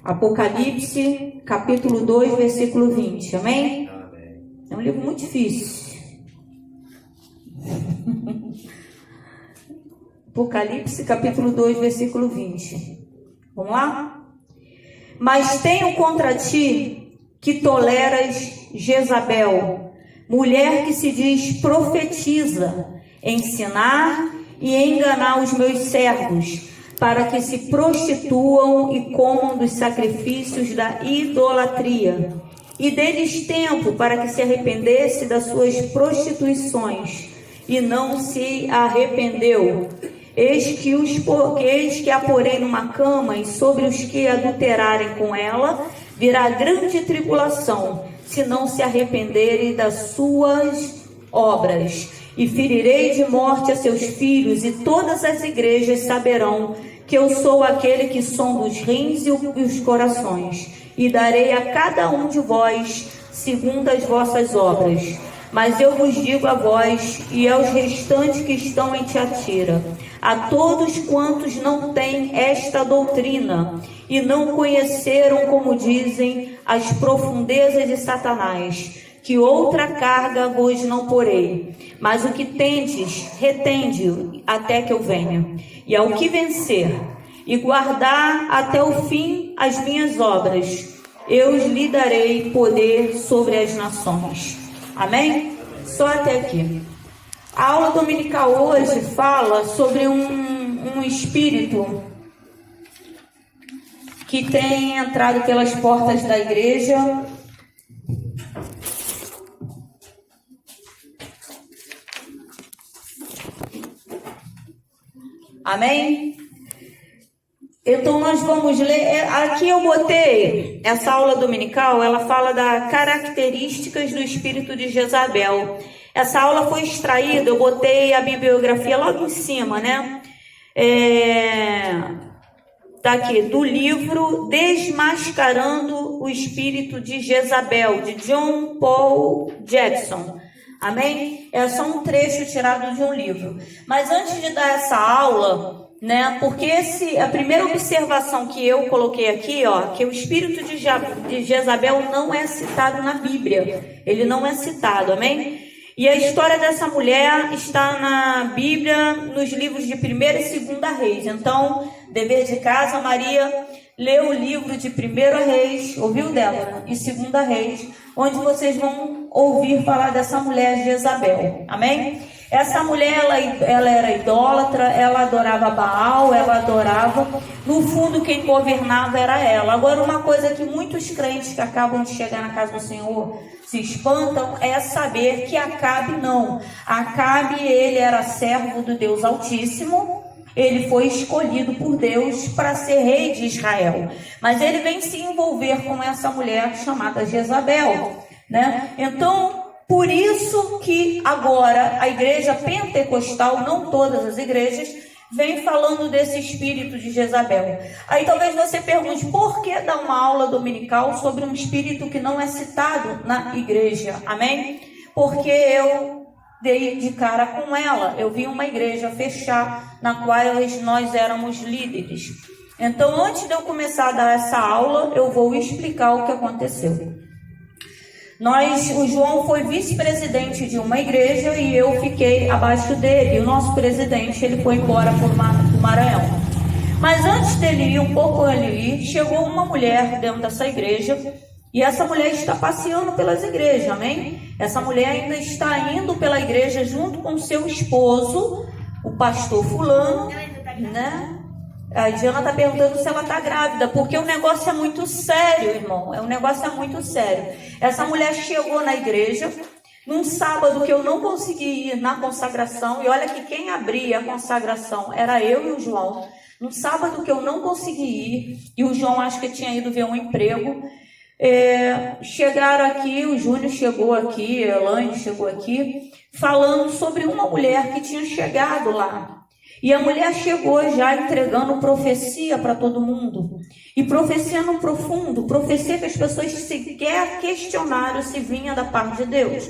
Apocalipse, capítulo 2, versículo 20. Amém? Amém. É um livro muito difícil. Apocalipse, capítulo 2, versículo 20. Vamos lá? Mas tenho contra ti que toleras Jezabel, mulher que se diz profetiza, ensinar e enganar os meus servos, para que se prostituam e comam dos sacrifícios da idolatria. E dê-lhes tempo para que se arrependesse das suas prostituições, e não se arrependeu. Eis que a porei numa cama, e sobre os que adulterarem com ela virá grande tribulação, se não se arrependerem das suas obras. E ferirei de morte a seus filhos, e todas as igrejas saberão que eu sou aquele que sonda os rins e os corações, e darei a cada um de vós segundo as vossas obras. Mas eu vos digo a vós e aos restantes que estão em Tiatira, a todos quantos não têm esta doutrina, e não conheceram, como dizem, as profundezas de Satanás, que outra carga vos não porei, mas o que tendes, retende até que eu venha. E ao que vencer e guardar até o fim as minhas obras, eu lhe darei poder sobre as nações. Amém? Só até aqui. A aula dominical hoje fala sobre um espírito que tem entrado pelas portas da igreja. Amém? Então nós vamos ler, aqui eu botei, essa aula dominical, ela fala das características do espírito de Jezabel. Essa aula foi extraída, eu botei a bibliografia logo em cima, né? Tá aqui, do livro Desmascarando o Espírito de Jezabel, de John Paul Jackson. Amém? É só um trecho tirado de um livro. Mas antes de dar essa aula, né? Porque a primeira observação que eu coloquei aqui, ó, que o espírito de Jezabel não é citado na Bíblia. Ele não é citado, amém? E a história dessa mulher está na Bíblia, nos livros de 1ª e 2ª Reis. Então, dever de casa, Maria, lê o livro de 1ª Reis, ouviu, Débora? E 2ª Reis, onde vocês vão ouvir falar dessa mulher Jezabel, amém? Essa mulher, ela era idólatra, ela adorava Baal, ela adorava, no fundo quem governava era ela. Agora, uma coisa que muitos crentes que acabam de chegar na casa do Senhor se espantam é saber que Acabe não. Acabe, ele era servo do Deus Altíssimo, ele foi escolhido por Deus para ser rei de Israel. Mas ele vem se envolver com essa mulher chamada Jezabel, né? Então, por isso que agora a igreja pentecostal, não todas as igrejas, vem falando desse espírito de Jezabel. Aí talvez você pergunte, por que dar uma aula dominical sobre um espírito que não é citado na igreja? Amém? Porque eu dei de cara com ela. Eu vi uma igreja fechar, na qual nós éramos líderes. Então, antes de eu começar a dar essa aula, eu vou explicar o que aconteceu. O João foi vice-presidente de uma igreja e eu fiquei abaixo dele. E o nosso presidente, ele foi embora para o Maranhão. Mas antes dele ir, um pouco ali, chegou uma mulher dentro dessa igreja. E essa mulher está passeando pelas igrejas, amém? Essa mulher ainda está indo pela igreja junto com seu esposo, o pastor fulano, né? A Diana está perguntando se ela está grávida, porque o negócio é muito sério, irmão. O negócio é muito sério. Essa mulher chegou na igreja num sábado que eu não consegui ir na consagração. E olha que quem abria a consagração era eu e o João. Num sábado que eu não consegui ir, e o João acho que tinha ido ver um emprego. Chegaram aqui, o Júnior chegou aqui, a Elaine chegou aqui, falando sobre uma mulher que tinha chegado lá. E a mulher chegou já entregando profecia para todo mundo. E profecia no profundo, profecia que as pessoas sequer questionaram se vinha da parte de Deus.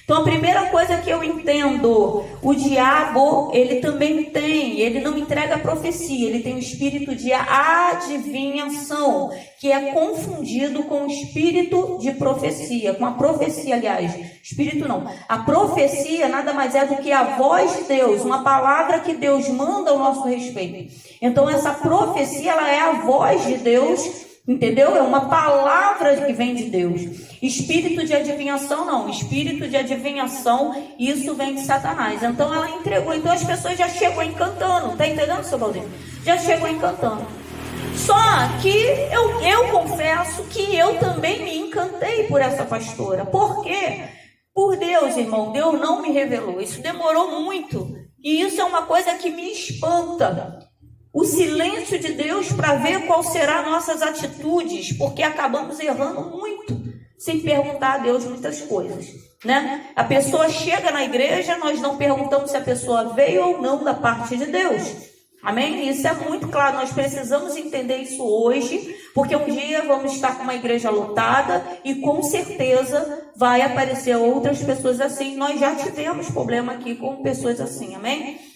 Então a primeira coisa que eu entendo, o diabo, ele não entrega a profecia, ele tem o espírito de adivinhação, que é confundido com o espírito de profecia, com a profecia, aliás, espírito não. A profecia nada mais é do que a voz de Deus, uma palavra que Deus manda ao nosso respeito. Então essa profecia, ela é a voz de Deus, entendeu? É uma palavra que vem de Deus. Espírito de adivinhação, não. Espírito de adivinhação, isso vem de Satanás. Então ela entregou. Então as pessoas já chegam encantando. Tá entendendo, seu Valdir? Já chegou encantando. Só que eu confesso que eu também me encantei por essa pastora. Por quê? Por Deus, irmão. Deus não me revelou. Isso demorou muito. E isso é uma coisa que me espanta. O silêncio de Deus para ver qual será nossas atitudes, porque acabamos errando muito, sem perguntar a Deus muitas coisas, né? A pessoa chega na igreja, nós não perguntamos se a pessoa veio ou não da parte de Deus. Amém? Isso é muito claro, nós precisamos entender isso hoje, porque um dia vamos estar com uma igreja lotada e com certeza vai aparecer outras pessoas assim. Nós já tivemos problema aqui com pessoas assim, amém?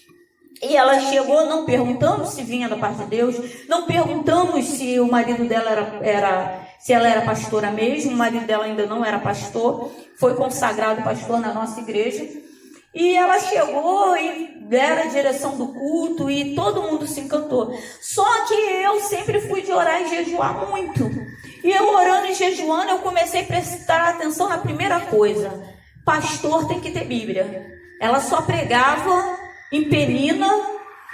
E ela chegou, não perguntamos se vinha da parte de Deus, não perguntamos se o marido dela se ela era pastora mesmo, o marido dela ainda não era pastor, foi consagrado pastor na nossa igreja. E ela chegou e deram a direção do culto e todo mundo se encantou. Só que eu sempre fui de orar e jejuar muito. E eu orando e jejuando, eu comecei a prestar atenção na primeira coisa. Pastor tem que ter Bíblia. Ela só pregava em Penina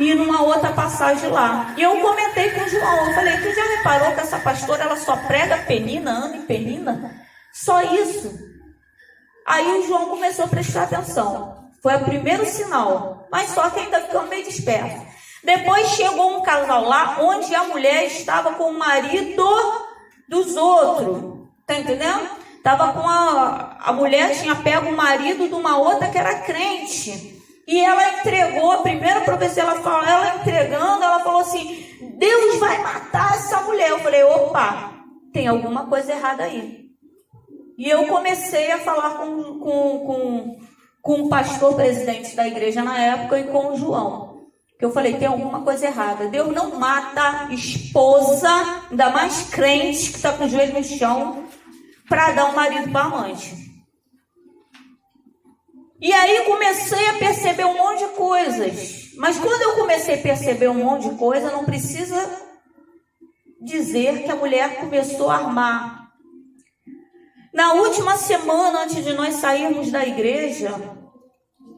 e numa outra passagem lá. E eu comentei com o João, eu falei, tu já reparou que essa pastora, ela só prega Penina, anda em Penina? Só isso. Aí o João começou a prestar atenção. Foi o primeiro sinal, mas só que ainda ficamos meio dispersos. Depois chegou um casal lá, onde a mulher estava com o marido dos outros. Tá entendendo? Estava com a mulher tinha pego o marido de uma outra que era crente. E ela entregou, a primeira profecia, ela entregando, ela falou assim, Deus vai matar essa mulher. Eu falei, opa, tem alguma coisa errada aí. E eu comecei a falar com o pastor presidente da igreja na época e com o João. Que eu falei, tem alguma coisa errada. Deus não mata esposa, ainda mais crente, que está com o joelho no chão, para dar um marido para amante. E aí comecei a perceber um monte de coisas. Mas quando eu comecei a perceber um monte de coisa, não precisa dizer que a mulher começou a armar. Na última semana, antes de nós sairmos da igreja,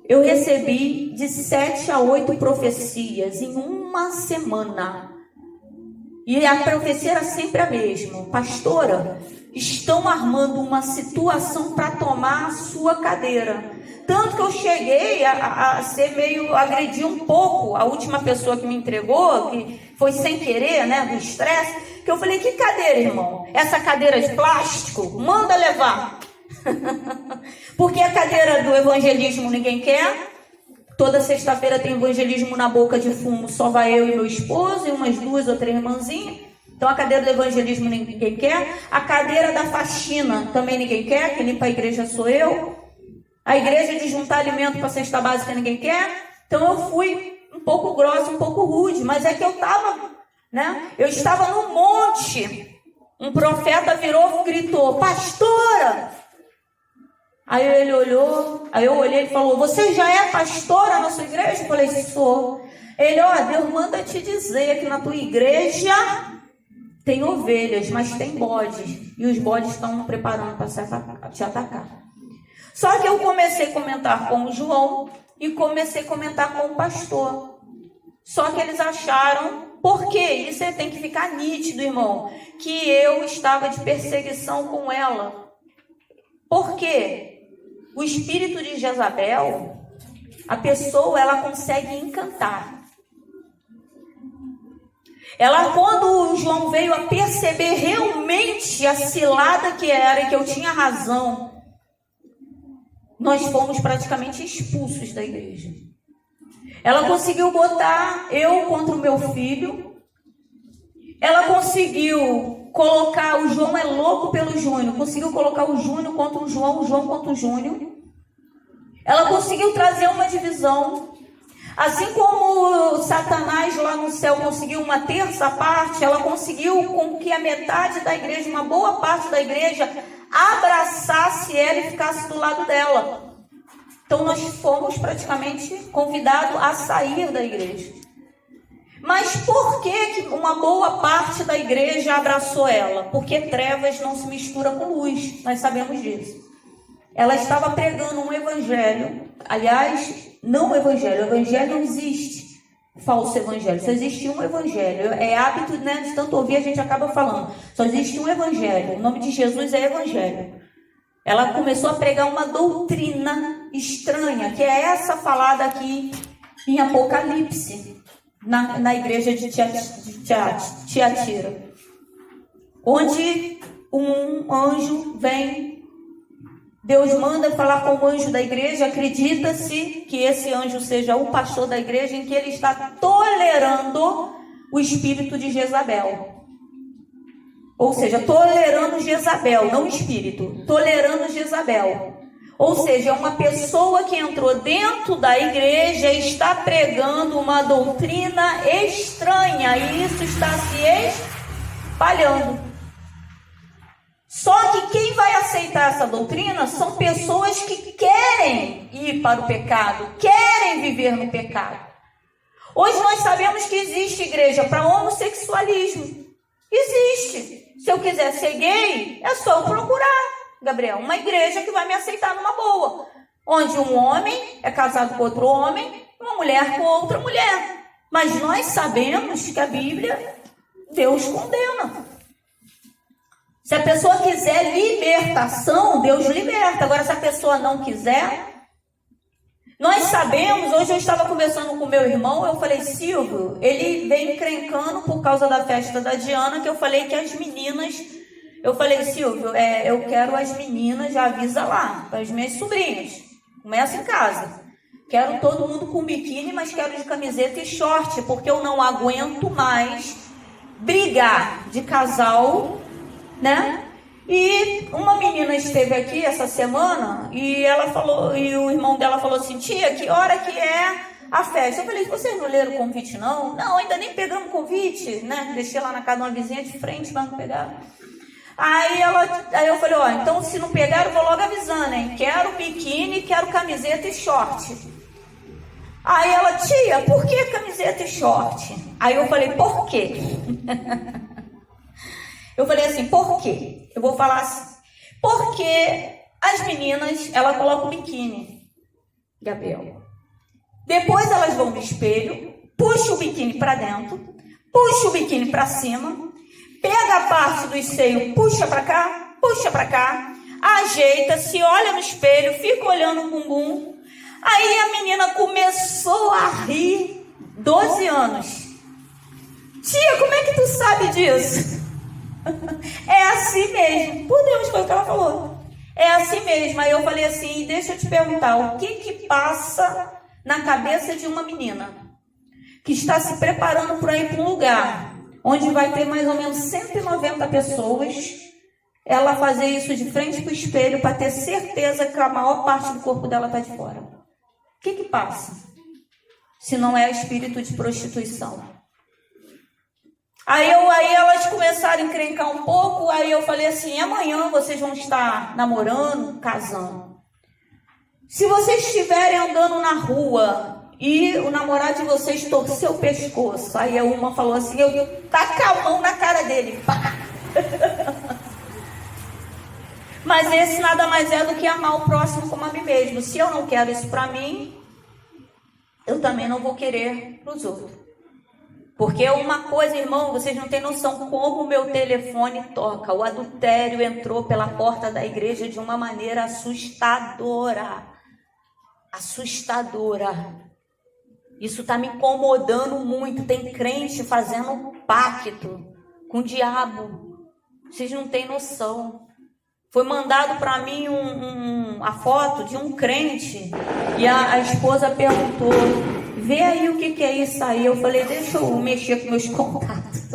eu recebi de 7 a 8 profecias em uma semana. E a profecia era sempre a mesma. Pastora, estão armando uma situação para tomar a sua cadeira. Tanto que eu cheguei a ser meio, agredir um pouco a última pessoa que me entregou, que foi sem querer, né, do estresse, que eu falei, que cadeira, irmão? Essa cadeira de plástico? Manda levar. Porque a cadeira do evangelismo ninguém quer. Toda sexta-feira tem evangelismo na boca de fumo, só vai eu e meu esposo e umas 2 ou 3 irmãzinhas. Então a cadeira do evangelismo ninguém quer. A cadeira da faxina também ninguém quer, que limpa a igreja sou eu. A igreja de juntar alimento para a cesta básica ninguém quer. Então eu fui um pouco grossa, um pouco rude, mas é que eu estava, né? Eu estava no monte. Um profeta virou e gritou, pastora! Aí ele olhou, aí eu olhei e falou, você já é pastora na sua igreja? Eu falei, sou. Ele, ó, Deus manda te dizer que na tua igreja tem ovelhas, mas tem bodes. E os bodes estão preparando para te atacar. Só que eu comecei a comentar com o João e comecei a comentar com o pastor. Só que eles acharam, por quê? Isso tem que ficar nítido, irmão, que eu estava de perseguição com ela. Por quê? O espírito de Jezabel, a pessoa, ela consegue encantar. Ela, quando o João veio a perceber realmente a cilada que era e que eu tinha razão, nós fomos praticamente expulsos da igreja. Ela conseguiu botar eu contra o meu filho. Ela conseguiu colocar, o João é louco pelo Júnior, conseguiu colocar o Júnior contra o João contra o Júnior. Ela conseguiu trazer uma divisão. Assim como Satanás lá no céu conseguiu uma terça parte, ela conseguiu com que a metade da igreja, uma boa parte da igreja, abraçasse ela e ficasse do lado dela. Então nós fomos praticamente convidados a sair da igreja. Mas por que uma boa parte da igreja abraçou ela? Porque trevas não se mistura com luz, nós sabemos disso. Ela estava pregando um evangelho, aliás, não evangelho, o evangelho não existe falso evangelho, só existe um evangelho, é hábito, né, de tanto ouvir a gente acaba falando, só existe um evangelho, o nome de Jesus é evangelho. Ela começou a pregar uma doutrina estranha, que é essa falada aqui em Apocalipse, na igreja de Tiatira, onde um anjo vem. Deus manda falar com o anjo da igreja, acredita-se que esse anjo seja o pastor da igreja, em que ele está tolerando o espírito de Jezabel. Ou seja, tolerando Jezabel, não o espírito, tolerando Jezabel. Ou seja, uma pessoa que entrou dentro da igreja e está pregando uma doutrina estranha, e isso está se espalhando. Só que quem vai aceitar essa doutrina são pessoas que querem ir para o pecado, querem viver no pecado. Hoje nós sabemos que existe igreja para homossexualismo. Existe. Se eu quiser ser gay, é só eu procurar, Gabriel, uma igreja que vai me aceitar numa boa. Onde um homem é casado com outro homem, uma mulher com outra mulher. Mas nós sabemos que a Bíblia, Deus condena. Se a pessoa quiser libertação, Deus liberta. Agora, se a pessoa não quiser, nós sabemos, hoje eu estava conversando com meu irmão, eu falei, Silvio, ele vem encrencando por causa da festa da Diana, que eu falei que as meninas, eu falei, Silvio, eu quero as meninas, já avisa lá, para as minhas sobrinhas, começa em casa. Quero todo mundo com biquíni, mas quero de camiseta e short, porque eu não aguento mais brigar de casal, né? E uma menina esteve aqui essa semana e ela falou, e o irmão dela falou assim, tia, que hora que é a festa? Eu falei, vocês não leram o convite não? Não, ainda nem pegamos o convite, né? Deixei lá na casa de uma vizinha de frente, mas não pegaram. Aí eu falei, ó, então se não pegaram, eu vou logo avisando, hein? Quero biquíni, quero camiseta e short. Aí ela, tia, por que camiseta e short? Aí eu falei, por quê? Eu falei assim, por quê? Eu vou falar assim, porque as meninas, ela coloca o biquíni, Gabriel. Depois elas vão no espelho, puxa o biquíni para dentro, puxa o biquíni para cima, pega a parte do seio, puxa para cá, ajeita, se olha no espelho, fica olhando o bumbum. Aí a menina começou a rir, 12 anos. Tia, como é que tu sabe disso? É assim mesmo. Por Deus, foi o que ela falou. É assim mesmo. Aí eu falei assim, deixa eu te perguntar, o que passa na cabeça de uma menina que está se preparando para ir para um lugar onde vai ter mais ou menos 190 pessoas, ela fazer isso de frente para o espelho para ter certeza que a maior parte do corpo dela está de fora? O que passa? Se não é espírito de prostituição. Aí elas começaram a encrencar um pouco, aí eu falei assim, amanhã vocês vão estar namorando, casando. Se vocês estiverem andando na rua e o namorado de vocês torceu o pescoço, aí uma falou assim, eu taca a mão na cara dele. Pá. Mas esse nada mais é do que amar o próximo como a mim mesmo. Se eu não quero isso para mim, eu também não vou querer para os outros. Porque uma coisa, irmão, vocês não têm noção como o meu telefone toca. O adultério entrou pela porta da igreja de uma maneira assustadora. Assustadora. Isso está me incomodando muito. Tem crente fazendo pacto com o diabo. Vocês não têm noção. Foi mandado para mim a foto de um crente e a esposa perguntou, vê aí o que é isso aí. Eu falei, deixa eu mexer com meus contatos.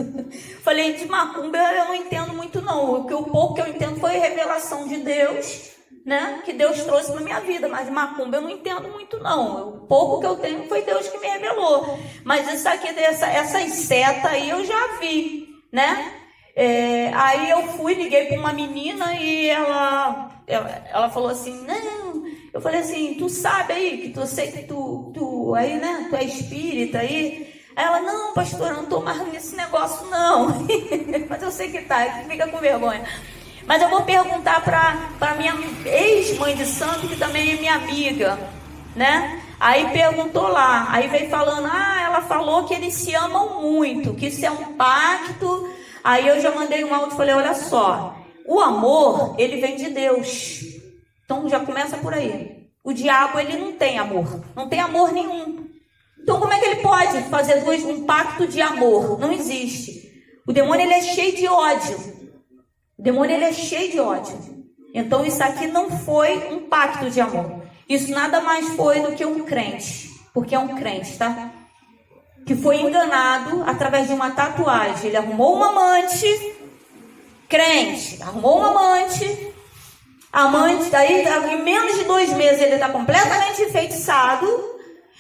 Falei, de macumba eu não entendo muito não. O pouco que eu entendo foi revelação de Deus, né, que Deus trouxe para minha vida, mas macumba eu não entendo muito não, o pouco que eu tenho foi Deus que me revelou, mas isso aqui, essas setas aí eu já vi, né, aí eu liguei para uma menina e ela falou assim, não, eu falei assim, tu sabe aí, que tu sei que tu aí, né, tu é espírita aí, ela, não, pastora, eu não tô mais nesse negócio não, mas eu sei que tá, fica com vergonha. Mas eu vou perguntar para minha ex-mãe de santo, que também é minha amiga, né? Aí perguntou lá, aí veio falando, ela falou que eles se amam muito, que isso é um pacto. Aí eu já mandei um áudio e falei, olha só, o amor, ele vem de Deus. Então já começa por aí. O diabo, ele não tem amor nenhum. Então como é que ele pode fazer um pacto de amor? Não existe. O demônio, ele é cheio de ódio. O demônio, ele é cheio de ódio. Então isso aqui não foi um pacto de amor. Isso nada mais foi do que um crente. Porque é um crente, tá? Que foi enganado através de uma tatuagem. Ele arrumou uma amante. Crente. Arrumou uma amante. Daí em menos de 2 meses ele está completamente enfeitiçado.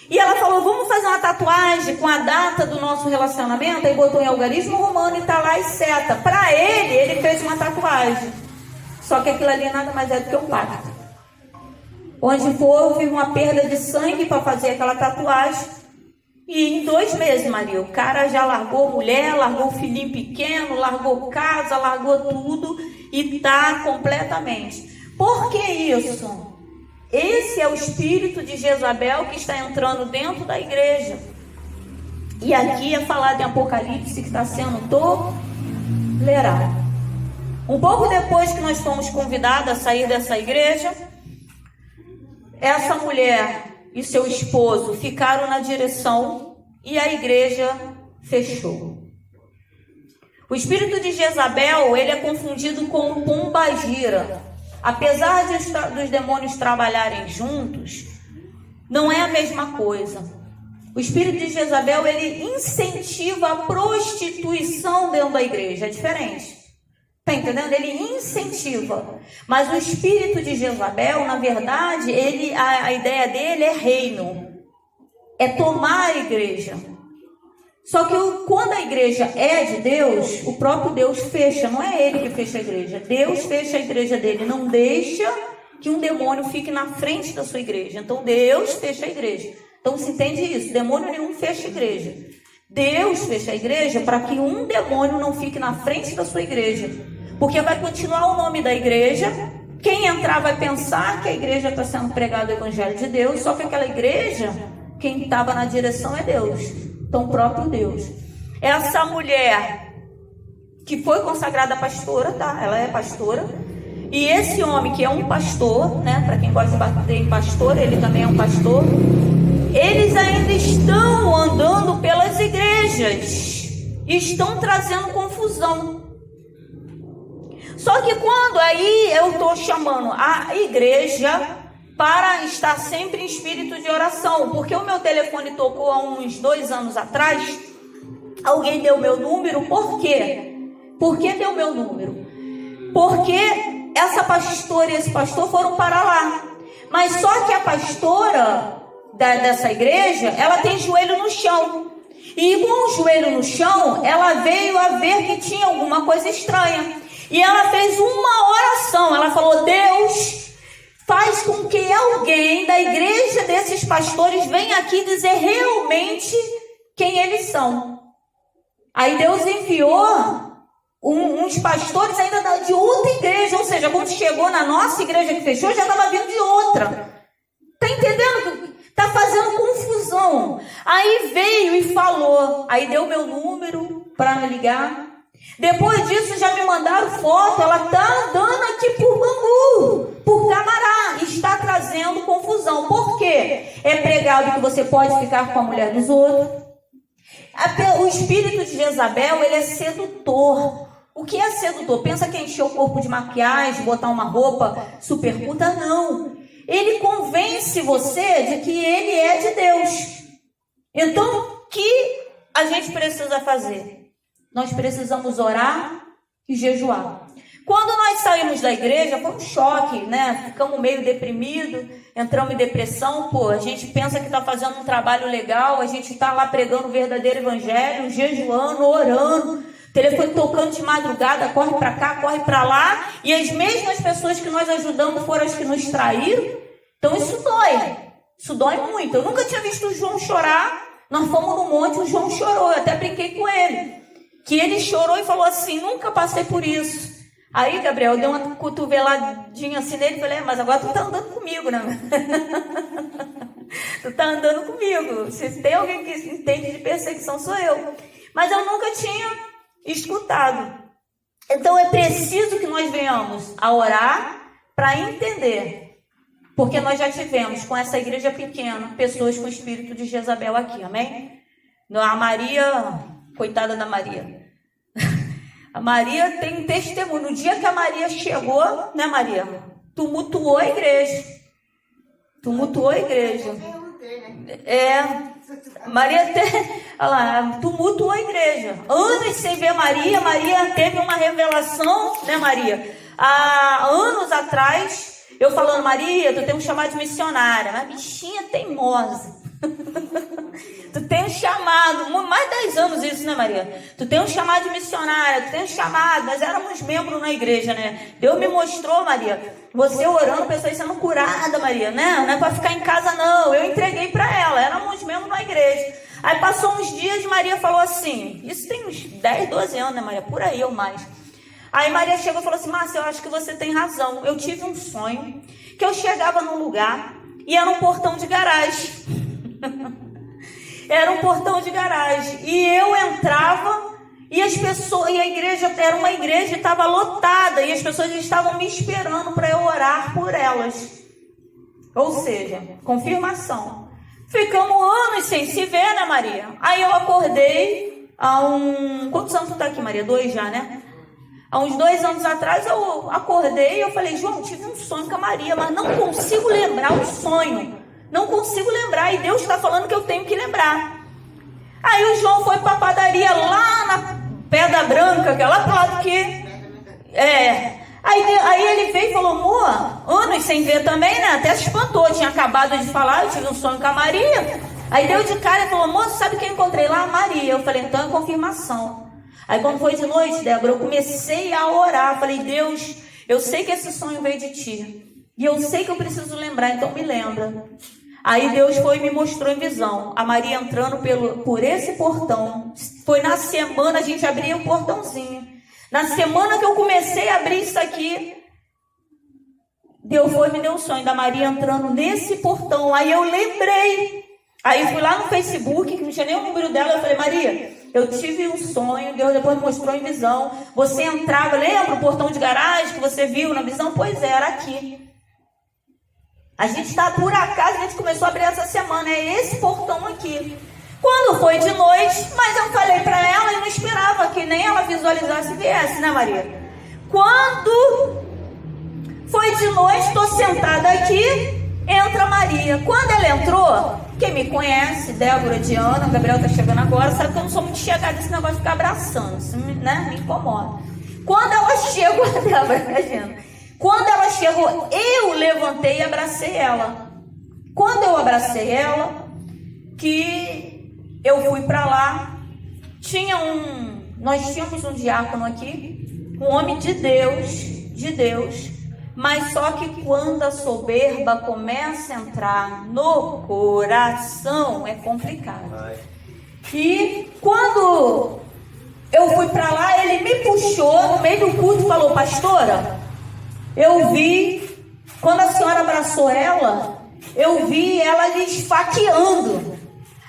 E ela falou, vamos fazer uma tatuagem com a data do nosso relacionamento. Aí botou em algarismo romano e tá lá as setas. Para ele fez uma tatuagem. Só que aquilo ali nada mais é do que um pacto. Onde houve uma perda de sangue para fazer aquela tatuagem. E em 2 meses, Maria, o cara já largou mulher, largou filhinho pequeno, largou casa, largou tudo. E tá completamente. Por que isso? Esse é o espírito de Jezabel que está entrando dentro da igreja. E aqui é falado em Apocalipse que está sendo tolerado. Um pouco depois que nós fomos convidados a sair dessa igreja, essa mulher e seu esposo ficaram na direção e a igreja fechou. O espírito de Jezabel, ele é confundido com pombagira. Apesar dos demônios trabalharem juntos, não é a mesma coisa. O espírito de Jezabel, ele incentiva a prostituição dentro da igreja. É diferente. Está entendendo? Ele incentiva. Mas o espírito de Jezabel, na verdade, a ideia dele é reino. É tomar a igreja. Só que quando a igreja é de Deus, o próprio Deus fecha, não é ele que fecha a igreja. Deus fecha a igreja dele, não deixa que um demônio fique na frente da sua igreja. Então Deus fecha a igreja. Então se entende isso, demônio nenhum fecha a igreja. Deus fecha a igreja para que um demônio não fique na frente da sua igreja. Porque vai continuar o nome da igreja, quem entrar vai pensar que a igreja está sendo pregado o evangelho de Deus, só que aquela igreja, quem estava na direção é Deus. Então, o próprio Deus. Essa mulher que foi consagrada pastora, tá? Ela é pastora. E esse homem que é um pastor, né? Para quem gosta de bater em pastor, ele também é um pastor. Eles ainda estão andando pelas igrejas. E estão trazendo confusão. Só que quando aí eu estou chamando a igreja para estar sempre em espírito de oração, porque o meu telefone tocou há uns 2 anos atrás, alguém deu meu número, por quê? Por que deu meu número? Porque essa pastora e esse pastor foram para lá, mas só que a pastora dessa igreja, ela tem joelho no chão, e com o joelho no chão, ela veio a ver que tinha alguma coisa estranha, e ela fez uma oração, ela falou, Deus, faz com que alguém da igreja desses pastores venha aqui dizer realmente quem eles são. Aí Deus enviou uns pastores ainda de outra igreja, ou seja, quando chegou na nossa igreja que fechou, já estava vindo de outra. Tá entendendo? Tá fazendo confusão. Aí veio e falou, aí deu meu número para me ligar. Depois disso já me mandaram foto, ela tá andando aqui por Bangu, por Camará, está trazendo confusão. Por quê? É pregado que você pode ficar com a mulher dos outros. O espírito de Jezabel, ele é sedutor. O que é sedutor? Pensa que encher o corpo de maquiagem, botar uma roupa super puta? Não. Ele convence você de que ele é de Deus. Então, o que a gente precisa fazer? Nós precisamos orar e jejuar. Quando nós saímos da igreja, foi um choque, né? Ficamos meio deprimidos, entramos em depressão. Pô, a gente pensa que está fazendo um trabalho legal, a gente está lá pregando o verdadeiro evangelho, jejuando, orando, telefone tocando de madrugada, corre para cá, corre para lá, e as mesmas pessoas que nós ajudamos foram as que nos traíram. Então isso dói muito. Eu nunca tinha visto o João chorar. Nós fomos no monte, o João chorou, eu até brinquei com ele, que ele chorou e falou assim: nunca passei por isso. Aí, Gabriel, deu uma cotoveladinha assim nele e falei: mas agora tu tá andando comigo, né? Tu tá andando comigo. Se tem alguém que entende de perseguição, sou eu. Mas eu nunca tinha escutado. Então é preciso que nós venhamos a orar para entender. Porque nós já tivemos, com essa igreja pequena, pessoas com o espírito de Jezabel aqui, amém? A Maria, coitada da Maria. A Maria tem um testemunho. No dia que a Maria chegou, né, Maria? Tumultuou a igreja. Tumultuou a igreja. Maria tumultuou a igreja. Anos sem ver Maria. Maria teve uma revelação, né, Maria? Há anos atrás, eu falando: Maria, tu tem um chamado de missionária. Mas bichinha teimosa. Tu tem um chamado, mais de 10 anos isso, né, Maria? Tu tem um chamado de missionária, tu tem um chamado. Nós éramos membros na igreja, né? Deus me mostrou, Maria, você orando, pessoas sendo curadas, Maria, né? Não é para ficar em casa, não. Eu entreguei para ela, éramos membros na igreja. Aí passou uns dias, Maria falou assim, isso tem uns 10, 12 anos, né, Maria? Por aí ou mais. Aí Maria chegou e falou assim: Márcia, eu acho que você tem razão. Eu tive um sonho que eu chegava num lugar e era um portão de garagem. Era um portão de garagem. E eu entrava e as pessoas, e a igreja era uma igreja e estava lotada. E as pessoas estavam me esperando para eu orar por elas. Ou seja, confirmação. Ficamos anos sem se ver, né, Maria? Aí eu acordei quantos anos tu tá aqui, Maria? 2 já, né? Há uns 2 anos atrás eu acordei e eu falei: João, tive um sonho com a Maria, mas não consigo lembrar o sonho. Não consigo lembrar, e Deus está falando que eu tenho que lembrar. Aí o João foi para a padaria lá na Pedra Branca, que é lá pro lado que... Aí ele veio e falou: amor, anos sem ver também, né? Até se espantou, tinha acabado de falar, eu tive um sonho com a Maria. Aí deu de cara e falou: moço, sabe quem eu encontrei lá? A Maria. Eu falei: então é confirmação. Aí quando foi de noite, Débora, eu comecei a orar. Falei: Deus, eu sei que esse sonho veio de ti. E eu sei que eu preciso lembrar, então me lembra. Aí Deus foi e me mostrou em visão a Maria entrando por esse portão. Foi na semana, a gente abria um portãozinho. Na semana que eu comecei a abrir isso aqui, Deus foi e me deu um sonho da Maria entrando nesse portão. Aí eu lembrei. Aí fui lá no Facebook, que não tinha nem o número dela. Eu falei: Maria, eu tive um sonho, Deus depois me mostrou em visão. Você entrava, lembra o portão de garagem que você viu na visão? Pois é, era aqui. A gente está, por acaso, a gente começou a abrir essa semana. É esse portão aqui. Quando foi de noite, mas eu falei para ela e não esperava que nem ela visualizasse e viesse, né, Maria? Quando foi de noite, estou sentada aqui, entra a Maria. Quando ela entrou, quem me conhece, Débora, Diana, o Gabriel está chegando agora, sabe que eu não sou muito chegada nesse negócio de ficar abraçando, isso né, me incomoda. Quando ela chegou, Débora, imagina. Quando ela chegou, eu levantei e abracei ela. Quando eu abracei ela, que eu fui para lá, nós tínhamos um diácono aqui, um homem de Deus, mas só que quando a soberba começa a entrar no coração, é complicado. E quando eu fui para lá, ele me puxou no meio do culto e falou: pastora, eu vi, quando a senhora abraçou ela, eu vi ela lhe esfaqueando.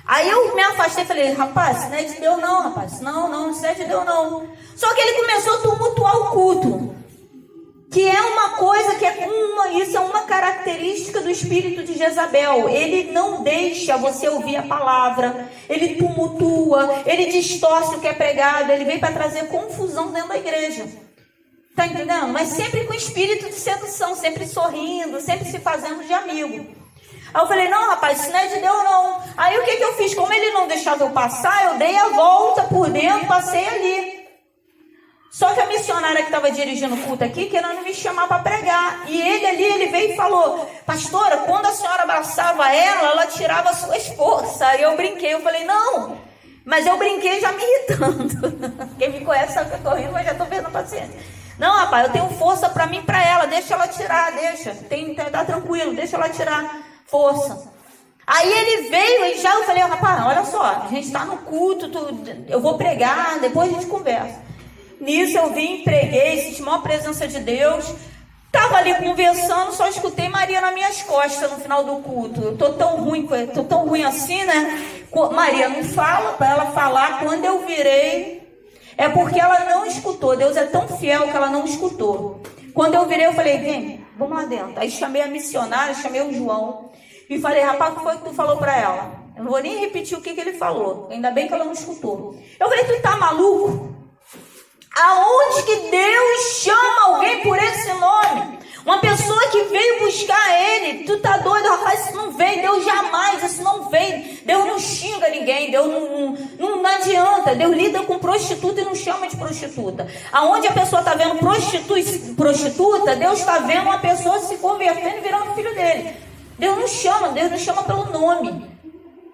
Aí eu me afastei e falei: rapaz, isso não é de Deus não, rapaz. Não, isso é de Deus não. Só que ele começou a tumultuar o culto. Que é uma coisa isso é uma característica do espírito de Jezabel. Ele não deixa você ouvir a palavra. Ele tumultua, ele distorce o que é pregado. Ele vem para trazer confusão dentro da igreja. Tá entendendo? Mas sempre com espírito de sedução, sempre sorrindo, sempre se fazendo de amigo. Aí eu falei: não, rapaz, isso não é de Deus não. Aí o que eu fiz? Como ele não deixava eu passar, eu dei a volta por dentro, passei ali. Só que a missionária que estava dirigindo o culto aqui, querendo me chamar para pregar. E ele veio e falou: pastora, quando a senhora abraçava ela tirava suas forças. Aí eu brinquei, eu falei: não, mas eu brinquei já me irritando. Quem me conhece sabe que eu estou rindo, mas já estou perdendo paciência. Não, rapaz, eu tenho força para mim e para ela, deixa ela tirar, deixa. Tá tranquilo, deixa ela tirar força. Aí ele veio e já eu falei: rapaz, olha só, a gente está no culto, eu vou pregar, depois a gente conversa. Nisso eu vim, preguei, senti a maior presença de Deus. Estava ali conversando, só escutei Maria nas minhas costas no final do culto. Eu tô tão ruim assim, né? Maria, não fala para ela falar. Quando eu virei, é porque ela não escutou. Deus é tão fiel que ela não escutou. Quando eu virei, eu falei: vem, vamos lá dentro. Aí chamei a missionária, chamei o João e falei: rapaz, o que foi que tu falou para ela? Eu não vou nem repetir o que ele falou. Ainda bem que ela não escutou. Eu falei: tu tá maluco? Aonde que Deus chama alguém por esse nome? Uma pessoa que veio buscar ele. Tu tá doido, rapaz? Isso não veio. Deus jamais, isso não veio. Deus não xinga ninguém. Deus não adianta. Deus lida com prostituta e não chama de prostituta. Aonde a pessoa tá vendo prostituta, Deus tá vendo uma pessoa se convertendo e virando filho dele. Deus nos chama pelo nome.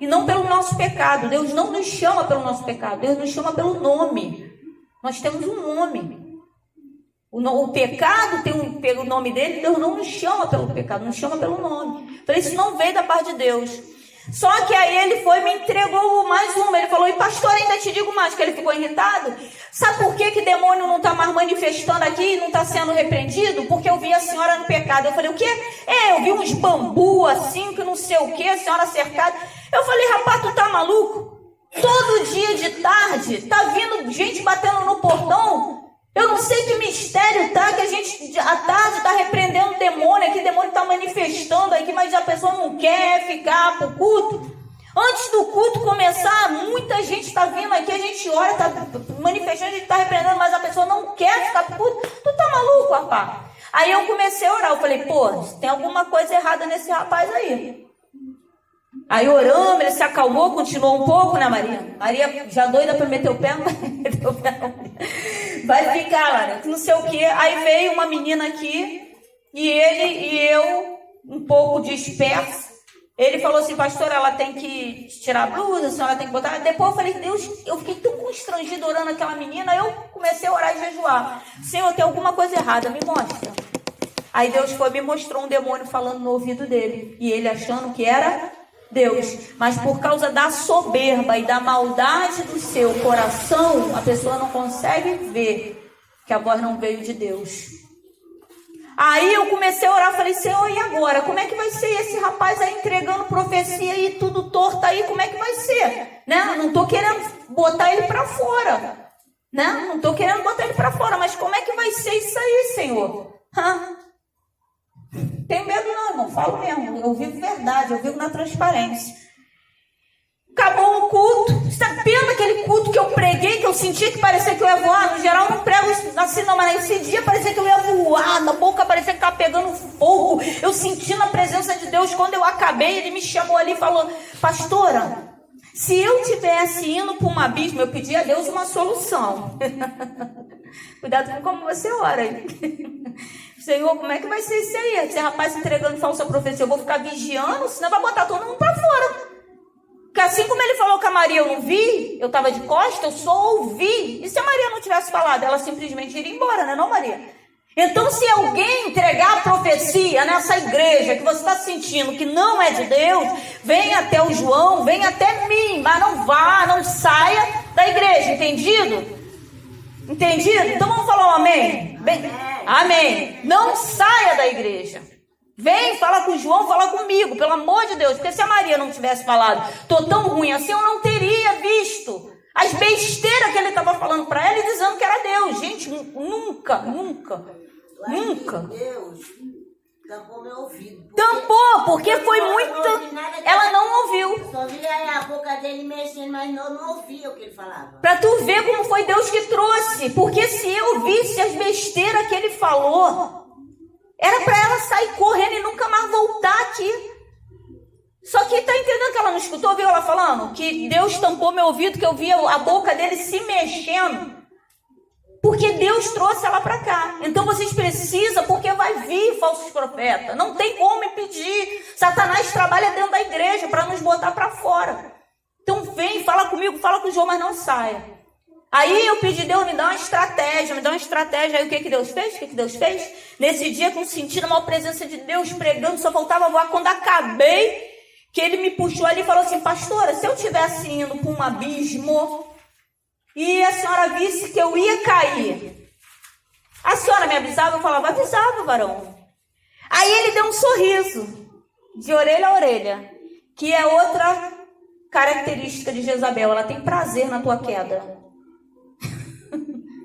E não pelo nosso pecado. Deus não nos chama pelo nosso pecado. Deus nos chama pelo nome. Nós temos um nome. O pecado tem o nome dele. Deus não nos chama pelo pecado, nos chama pelo nome. Falei: isso não veio da parte de Deus. Só que aí ele foi e me entregou mais uma. Ele falou: e pastor, ainda te digo mais, que ele ficou irritado. Sabe por que demônio não está mais manifestando aqui e não está sendo repreendido? Porque eu vi a senhora no pecado. Eu falei: o quê? Eu vi uns bambu assim, que não sei o quê, a senhora cercada. Eu falei: rapaz, tu tá maluco? Todo dia de tarde tá vindo gente batendo no portão. Eu não sei que mistério tá, que a gente à tarde tá repreendendo demônio aqui, demônio tá manifestando aqui, mas a pessoa não quer ficar pro culto. Antes do culto começar, muita gente tá vindo aqui, a gente ora, tá manifestando, a gente tá repreendendo, mas a pessoa não quer ficar pro culto. Tu tá maluco, rapaz? Aí eu comecei a orar, eu falei: pô, tem alguma coisa errada nesse rapaz aí. Aí oramos, ele se acalmou, continuou um pouco, né, Maria? Maria já doida para meter o pé, vai ficar, Maria, não sei o quê. Aí veio uma menina aqui, e ele e eu, um pouco disperso. Ele falou assim: pastor, ela tem que tirar a blusa, a senhora tem que botar. Depois eu falei: Deus, eu fiquei tão constrangido orando aquela menina. Eu comecei a orar e jejuar. Senhor, tem alguma coisa errada, me mostra. Aí Deus foi e me mostrou um demônio falando no ouvido dele, e ele achando que era Deus, mas por causa da soberba e da maldade do seu coração, a pessoa não consegue ver que a voz não veio de Deus. Aí eu comecei a orar, falei: Senhor, e agora? Como é que vai ser esse rapaz aí entregando profecia e tudo torto aí? Como é que vai ser? Né? Não estou querendo botar ele para fora, né? Não estou querendo botar ele para fora, mas como é que vai ser isso aí, Senhor? Tenho medo não, irmão, falo mesmo. Eu vivo verdade, eu vivo na transparência. Acabou o culto. Você tá vendo aquele culto que eu preguei, que eu sentia que parecia que eu ia voar? No geral eu não prego assim não, mas nesse dia parecia que eu ia voar, na boca parecia que estava pegando fogo. Eu senti na presença de Deus. Quando eu acabei, ele me chamou ali e falou: pastora, se eu tivesse indo para um abismo, eu pedi a Deus uma solução. Cuidado com como você ora aí. Senhor, como é que vai ser isso aí? Esse rapaz entregando falsa profecia, eu vou ficar vigiando, senão vai botar todo mundo para fora. Porque assim como ele falou que a Maria eu não vi, eu estava de costas, eu só ouvi. E se a Maria não tivesse falado, ela simplesmente iria embora, né, não, Maria? Então, se alguém entregar a profecia nessa igreja que você está sentindo que não é de Deus, vem até o João, vem até mim, mas não vá, não saia da igreja, entendido? Entendido? Então vamos falar um amém? Bem, amém. Não saia da igreja. Vem, fala com o João, fala comigo, pelo amor de Deus. Porque se a Maria não tivesse falado, tô tão ruim assim, eu não teria visto as besteiras que ele estava falando para ela e dizendo que era Deus. Gente, nunca. Deus tampou meu ouvido. Tampou, porque foi muita... Ela não ouviu. Só via a boca dele mexendo, mas não ouvia o que ele falava. Pra tu ver como foi Deus que trouxe. Porque se eu visse as besteiras que ele falou, era pra ela sair correndo e nunca mais voltar aqui. Só que tá entendendo que ela não escutou? Viu ela falando? Que Deus tampou meu ouvido, que eu via a boca dele se mexendo. Porque Deus trouxe ela para cá. Então vocês precisam, porque vai vir falsos profetas. Não tem como impedir. Satanás trabalha dentro da igreja para nos botar para fora. Então vem, fala comigo, fala com o João, mas não saia. Aí eu pedi, Deus, me dá uma estratégia, me dá uma estratégia. Aí o que Deus fez? O que Deus fez? Nesse dia, com sentindo a maior presença de Deus, pregando, só faltava voar. Quando acabei, que ele me puxou ali e falou assim, pastora, se eu estivesse indo para um abismo e a senhora visse que eu ia cair, a senhora me avisava? Eu falava, avisava, varão. Aí ele deu um sorriso, de orelha a orelha, que é outra característica de Jezabel, ela tem prazer na tua queda.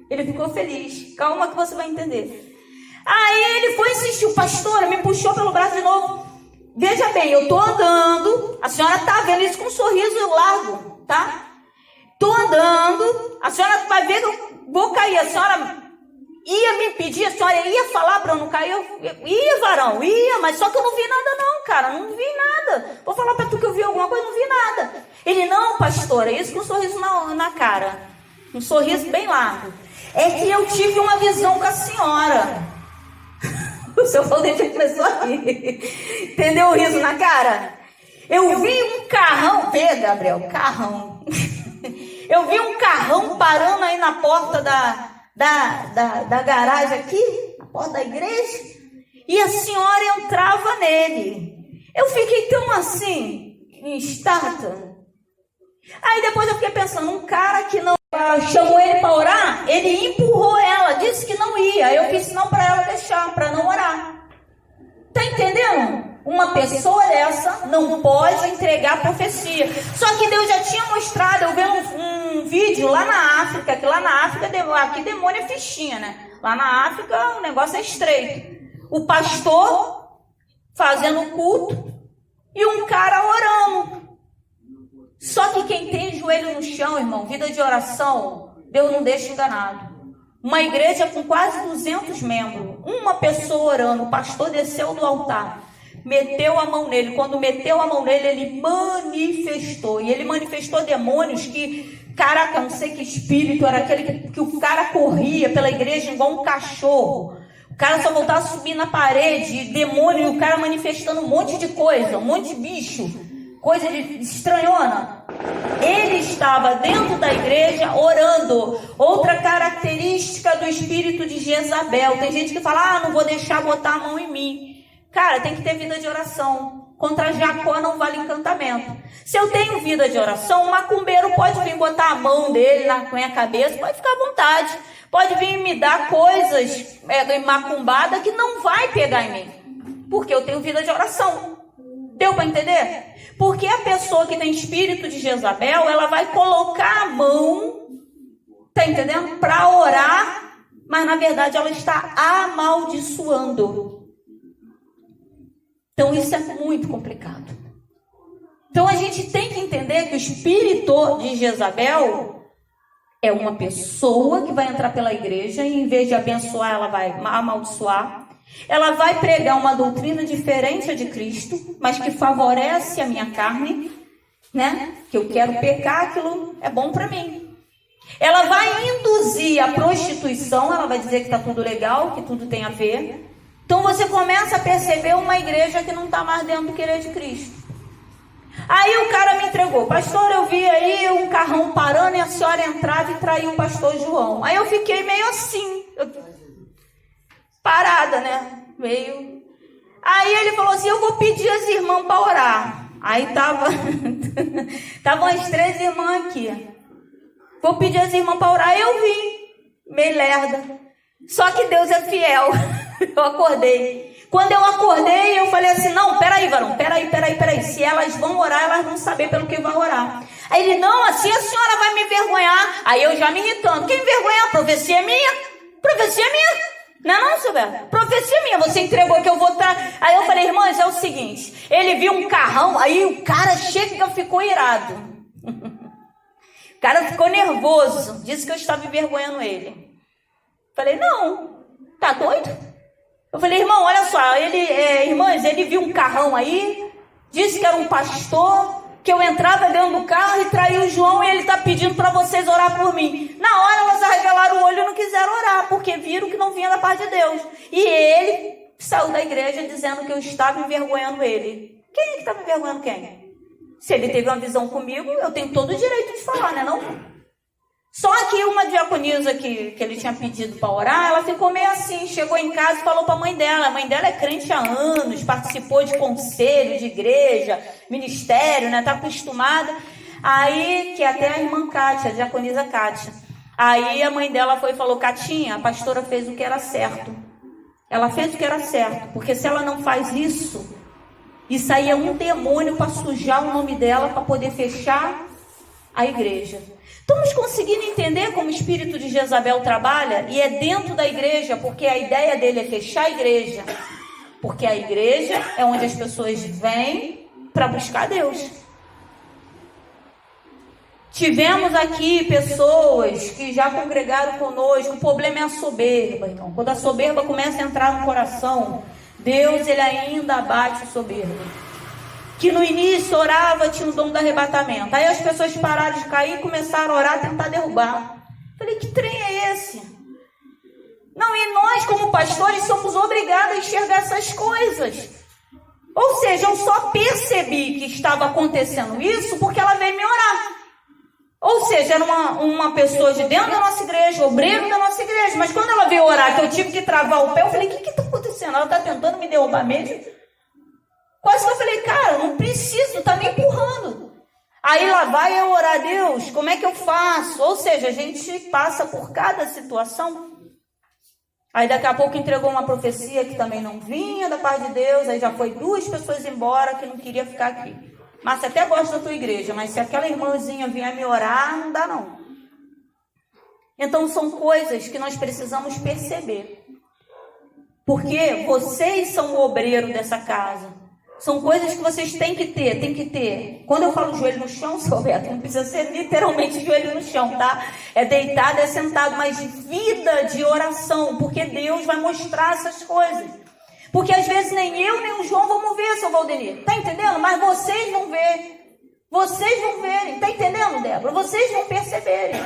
Ele ficou feliz. Calma que você vai entender. Aí ele foi insistir, pastora, me puxou pelo braço de novo. Veja bem, eu tô andando, a senhora tá vendo isso com um sorriso largo, tá? Tô andando, a senhora vai ver que eu vou cair. A senhora ia me impedir, a senhora ia falar para eu não cair. Eu ia, varão, ia, mas só que eu não vi nada não, cara, não vi nada. Vou falar para tu que eu vi alguma coisa, não vi nada. Ele, não, pastora, isso com um sorriso na cara, um sorriso bem largo. É que eu tive uma visão com a senhora. O seu Valdete já começou a rir. Entendeu o riso na cara? Eu vi um carrão. Vê, Gabriel, carrão. Eu vi um carrão parando aí na porta da garagem aqui, na porta da igreja. E a senhora entrava nele. Eu fiquei tão assim, em estátua. Aí depois eu fiquei pensando, um cara que não chamou ele para orar, ele empurrou ela, disse que não ia. Eu fiz sinal para ela deixar, para não orar. Tá entendendo? Uma pessoa dessa não pode entregar profecia. Só que Deus já tinha mostrado, eu vi um vídeo lá na África, que lá na África, aqui demônio é fichinha, né? Lá na África o negócio é estreito. O pastor fazendo culto e um cara orando. Só que quem tem joelho no chão, irmão, vida de oração, Deus não deixa enganado. Uma igreja com quase 200 membros, uma pessoa orando, o pastor desceu do altar, meteu a mão nele. Quando meteu a mão nele, ele manifestou. E ele manifestou demônios que, caraca, não sei que espírito era aquele que o cara corria pela igreja igual um cachorro. O cara só voltava a subir na parede, demônio, e o cara manifestando um monte de coisa, um monte de bicho. Coisa de estranhona. Ele estava dentro da igreja orando. Outra característica do espírito de Jezabel. Tem gente que fala, não vou deixar botar a mão em mim. Cara, tem que ter vida de oração. Contra Jacó não vale encantamento. Se eu tenho vida de oração, um macumbeiro pode vir botar a mão dele na minha cabeça, pode ficar à vontade. Pode vir me dar coisas macumbadas que não vai pegar em mim. Porque eu tenho vida de oração. Deu para entender? Porque a pessoa que tem espírito de Jezabel, ela vai colocar a mão, tá entendendo? Para orar, mas na verdade ela está amaldiçoando. Então isso é muito complicado. Então a gente tem que entender que o espírito de Jezabel é uma pessoa que vai entrar pela igreja e em vez de abençoar, ela vai amaldiçoar. Ela vai pregar uma doutrina diferente de Cristo, mas que favorece a minha carne, né? Que eu quero pecar, aquilo é bom para mim. Ela vai induzir a prostituição, ela vai dizer que está tudo legal, que tudo tem a ver. Então você começa a perceber uma igreja que não está mais dentro do querer de Cristo. Aí o cara me entregou, pastor, eu vi aí um carrão parando e a senhora entrava e traiu o pastor João. Aí eu fiquei meio assim, parada, né? Meio. Aí ele falou assim, eu vou pedir as irmãs para orar. Aí estavam as 3 irmãs aqui. Vou pedir as irmãs para orar. Eu vim, meio lerda. Só que Deus é fiel. Eu acordei. Quando eu acordei, eu falei assim, não, peraí, varão, peraí. Se elas vão orar, elas vão saber pelo que vão orar. Aí ele, não, assim a senhora vai me envergonhar. Aí eu já me irritando. Quem envergonhar? A profecia é minha. Profecia é minha. Não, Silvério, profecia minha, você entregou que eu vou estar. Aí eu falei, irmãs, é o seguinte, ele viu um carrão, aí o cara chega e ficou irado. O cara ficou nervoso, disse que eu estava envergonhando ele. Falei, não, tá doido? Eu falei, irmão, olha só, irmãs, ele viu um carrão aí, disse que era um pastor, que eu entrava dentro do carro e traía o João e ele está pedindo para vocês orar por mim. Na hora elas arregalaram o olho e não quiseram orar, porque viram que não vinha da parte de Deus. E ele saiu da igreja dizendo que eu estava envergonhando ele. Quem é que estava envergonhando quem? Se ele teve uma visão comigo, eu tenho todo o direito de falar, né não? Só que uma diaconisa que ele tinha pedido para orar, ela ficou meio assim, chegou em casa e falou para a mãe dela. A mãe dela é crente há anos, participou de conselho, de igreja, ministério, né? Está acostumada. Aí, que até a irmã Kátia, a diaconisa Kátia. Aí a mãe dela foi e falou, Catinha, a pastora fez o que era certo. Ela fez o que era certo, porque se ela não faz isso aí é um demônio para sujar o nome dela, para poder fechar a igreja. Estamos conseguindo entender como o espírito de Jezabel trabalha? E é dentro da igreja, porque a ideia dele é fechar a igreja. Porque a igreja é onde as pessoas vêm para buscar Deus. Tivemos aqui pessoas que já congregaram conosco. O problema é a soberba, irmão. Quando a soberba começa a entrar no coração, Deus ele ainda abate o soberbo. Que no início orava, tinha o dom do arrebatamento. Aí as pessoas pararam de cair e começaram a orar, tentar derrubar. Falei, que trem é esse? Não, e nós como pastores somos obrigados a enxergar essas coisas. Ou seja, eu só percebi que estava acontecendo isso porque ela veio me orar. Ou seja, era uma pessoa de dentro da nossa igreja, obreiro da nossa igreja. Mas quando ela veio orar, que eu tive que travar o pé, eu falei, o que está acontecendo? Ela está tentando me derrubar mesmo? Quase que eu falei, cara, não preciso, tá me empurrando. Aí lá vai eu orar a Deus, como é que eu faço? Ou seja, a gente passa por cada situação. Aí daqui a pouco entregou uma profecia que também não vinha da parte de Deus, aí já foi 2 pessoas embora que não queria ficar aqui. Mas você até gosta da tua igreja, mas se aquela irmãzinha vier me orar, não dá não. Então são coisas que nós precisamos perceber. Porque vocês são o obreiro dessa casa. São coisas que vocês têm que ter. Quando eu falo joelho no chão, seu Roberto, não precisa ser literalmente joelho no chão, tá? É deitado, é sentado, mas vida de oração, porque Deus vai mostrar essas coisas. Porque às vezes nem eu, nem o João vamos ver, seu Valdenir. Tá entendendo? Mas vocês vão ver. Vocês vão verem. Tá entendendo, Débora? Vocês vão perceberem.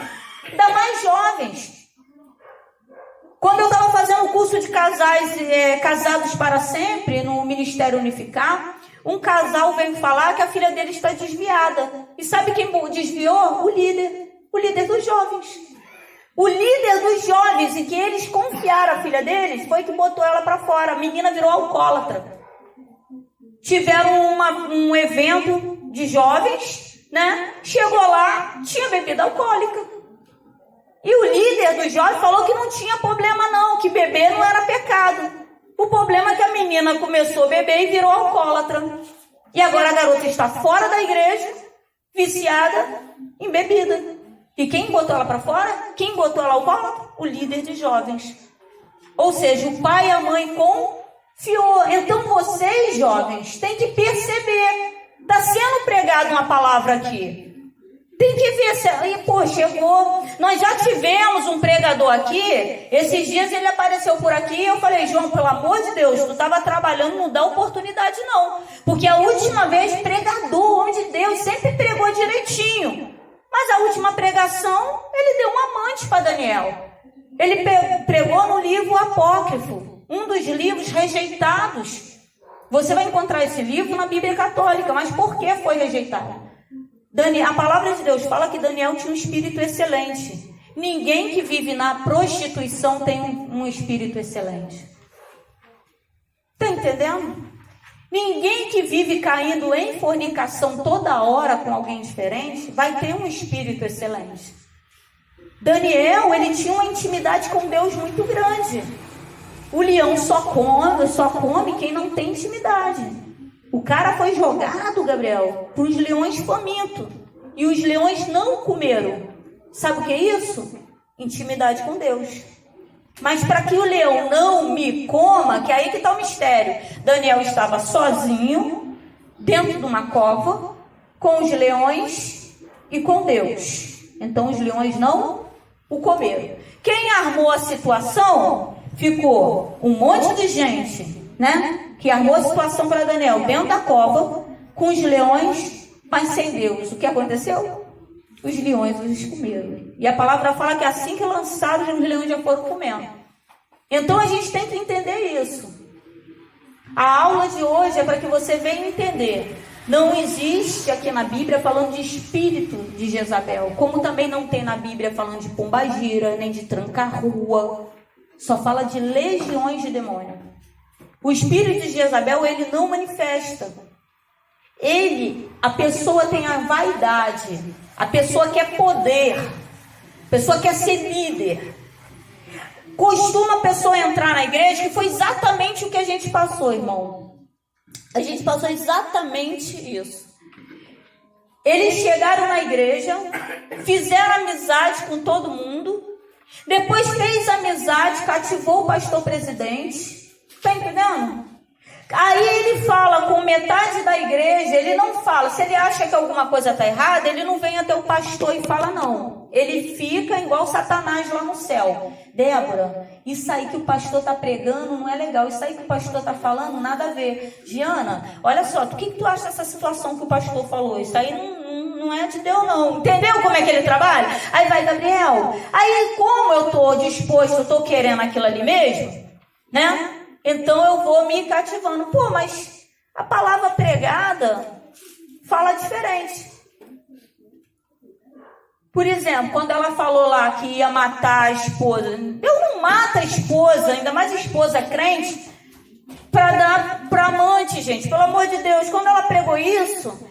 Ainda mais jovens. Quando eu estava fazendo o curso de casais casados para sempre, no Ministério Unificar, um casal veio falar que a filha dele está desviada. E sabe quem desviou? O líder dos jovens. O líder dos jovens, em que eles confiaram a filha deles, foi que botou ela para fora. A menina virou alcoólatra. Tiveram um evento de jovens, né? Chegou lá, tinha bebida alcoólica. E o líder dos jovens falou que não tinha problema não, que beber não era pecado. O problema é que a menina começou a beber e virou alcoólatra. E agora a garota está fora da igreja, viciada em bebida. E quem botou ela para fora? Quem botou ela alcoólatra? O líder de jovens. Ou seja, o pai e a mãe confiou. Então vocês, jovens, têm que perceber. Está sendo pregada uma palavra aqui. Tem que ver se... Aí, pô, chegou... Nós já tivemos um pregador aqui. Esses dias ele apareceu por aqui. Eu falei, João, pelo amor de Deus, tu estava trabalhando, não dá oportunidade não. Porque a última vez, pregador, homem de Deus, sempre pregou direitinho. Mas a última pregação, ele deu um amante para Daniel. Ele pregou no livro apócrifo. Um dos livros rejeitados. Você vai encontrar esse livro na Bíblia Católica. Mas por que foi rejeitado? A palavra de Deus fala que Daniel tinha um espírito excelente. Ninguém que vive na prostituição tem um espírito excelente. Está entendendo? Ninguém que vive caindo em fornicação toda hora com alguém diferente vai ter um espírito excelente. Daniel, ele tinha uma intimidade com Deus muito grande. O leão só come quem não tem intimidade. O cara foi jogado, Gabriel, para os leões famintos. E os leões não comeram. Sabe o que é isso? Intimidade com Deus. Mas para que o leão não me coma, que é aí que está o mistério. Daniel estava sozinho, dentro de uma cova, com os leões e com Deus. Então os leões não o comeram. Quem armou a situação, ficou um monte de gente, né? Que armou a situação para Daniel dentro da cova, com os leões Mas sem Deus, o que aconteceu? Os leões os comeram. E a palavra fala que assim que lançaram, os leões já foram comendo. Então a gente tem que entender isso. A aula de hoje é para que você venha entender. Não existe aqui na Bíblia falando de espírito de Jezabel, como também não tem na Bíblia falando de pombagira, nem de tranca-rua. Só fala de legiões de demônio. O espírito de Jezabel, ele não manifesta. A pessoa tem a vaidade, a pessoa quer poder, a pessoa quer ser líder. Costuma a pessoa entrar na igreja, que foi exatamente o que a gente passou, irmão. A gente passou exatamente isso. Eles chegaram na igreja, fizeram amizade com todo mundo, depois fez amizade, cativou o pastor presidente. Tá entendendo? Aí ele fala com metade da igreja, ele não fala. Se ele acha que alguma coisa está errada, ele não vem até o pastor e fala não. Ele fica igual Satanás lá no céu. Débora, isso aí que o pastor está pregando não é legal. Isso aí que o pastor está falando, nada a ver. Giana, olha só, o que tu acha dessa situação que o pastor falou? Isso aí não é de Deus não. Entendeu como é que ele trabalha? Aí vai Gabriel. Aí como eu estou disposto, eu estou querendo aquilo ali mesmo, né? Então eu vou me cativando. Pô, mas a palavra pregada fala diferente. Por exemplo, quando ela falou lá que ia matar a esposa. Deus não mata a esposa, ainda mais a esposa crente, para dar para amante, gente. Pelo amor de Deus, quando ela pregou isso,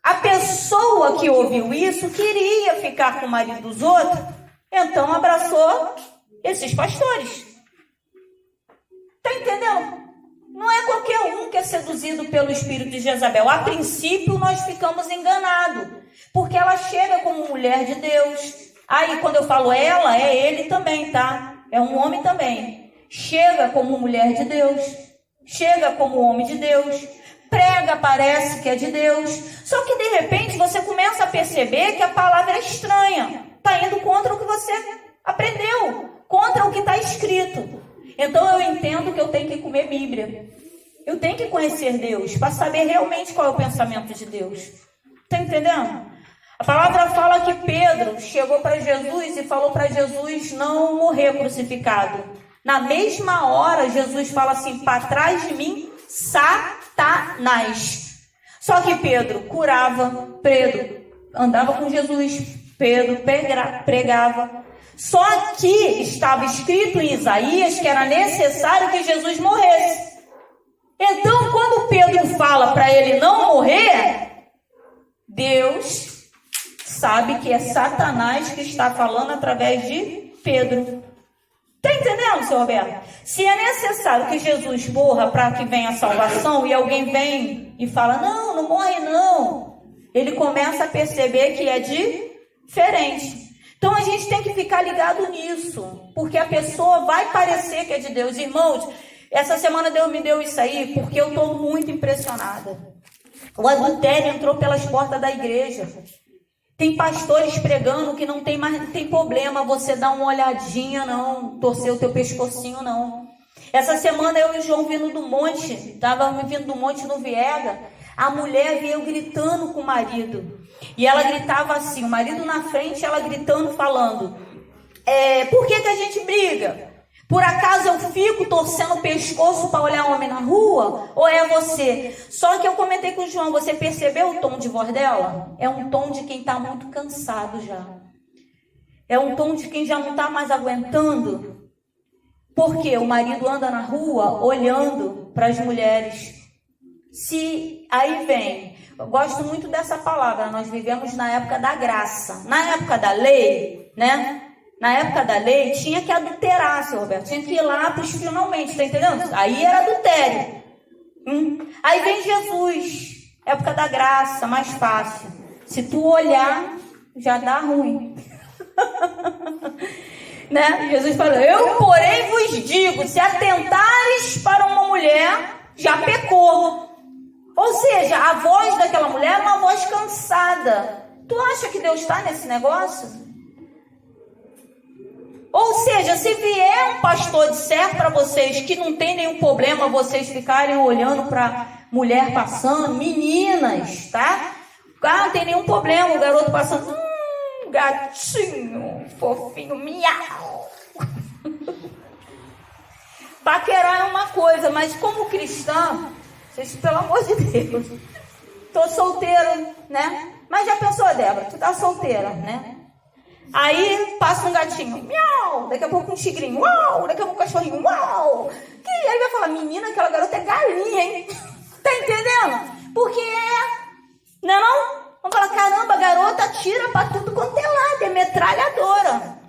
a pessoa que ouviu isso queria ficar com o marido dos outros, então abraçou esses pastores. Tá entendendo? Não é qualquer um que é seduzido pelo espírito de Jezabel. A princípio, nós ficamos enganados, porque ela chega como mulher de Deus. Aí, quando eu falo ela, é ele também, tá? É um homem também. Chega como mulher de Deus. Chega como homem de Deus. Prega, parece que é de Deus. Só que, de repente, você começa a perceber que a palavra é estranha. Tá indo contra o que você aprendeu. Contra o que está escrito. Então eu entendo que eu tenho que comer Bíblia. Eu tenho que conhecer Deus para saber realmente qual é o pensamento de Deus. Está entendendo? A palavra fala que Pedro chegou para Jesus e falou para Jesus não morrer crucificado. Na mesma hora, Jesus fala assim, para trás de mim, Satanás. Só que Pedro curava, Pedro andava com Jesus, Pedro pregava. Só que estava escrito em Isaías que era necessário que Jesus morresse. Então, quando Pedro fala para ele não morrer, Deus sabe que é Satanás que está falando através de Pedro. Está entendendo, seu Roberto? Se é necessário que Jesus morra para que venha a salvação e alguém vem e fala, não morre não. Ele começa a perceber que é diferente. Então a gente tem que ficar ligado nisso, porque a pessoa vai parecer que é de Deus. Irmãos, essa semana Deus me deu isso aí, porque eu estou muito impressionada. O adultério entrou pelas portas da igreja. Tem pastores pregando que não tem problema você dar uma olhadinha, não, torcer o teu pescocinho, não. Essa semana eu e o João vindo do monte, estávamos vindo do monte no Viega, a mulher veio gritando com o marido. E ela gritava assim, o marido na frente, ela gritando, falando, por que a gente briga? Por acaso eu fico torcendo o pescoço para olhar homem na rua? Ou é você? Só que eu comentei com o João, você percebeu o tom de voz dela? É um tom de quem está muito cansado já. É um tom de quem já não está mais aguentando. Porque o marido anda na rua olhando para as mulheres. Aí vem... Eu gosto muito dessa palavra, nós vivemos na época da graça. Na época da lei, né? Na época da lei, tinha que adulterar, seu Roberto. Tinha que ir lá para os finalmente, tá entendendo? Aí era adultério. Aí vem Jesus, época da graça, mais fácil. Se tu olhar, já dá ruim. Né? Jesus falou, eu porém vos digo, se atentares para uma mulher, já pecou. Ou seja, a voz daquela mulher é uma voz cansada. Tu acha que Deus está nesse negócio? Ou seja, se vier um pastor disser para vocês que não tem nenhum problema vocês ficarem olhando para mulher passando, meninas, tá? Ah, não tem nenhum problema, o garoto passando, gatinho, fofinho, miau. Paquerar é uma coisa, mas como cristã, vocês, pelo amor de Deus, tô solteira, né? Mas já pensou, Débora, tu tá solteira, né? Aí passa um gatinho, miau, daqui a pouco um tigrinho, uau, daqui a pouco um cachorrinho, uau. E aí vai falar, menina, aquela garota é galinha, hein? Tá entendendo? Porque não é não? Vamos falar, caramba, a garota atira pra tudo quanto é lado, é metralhadora.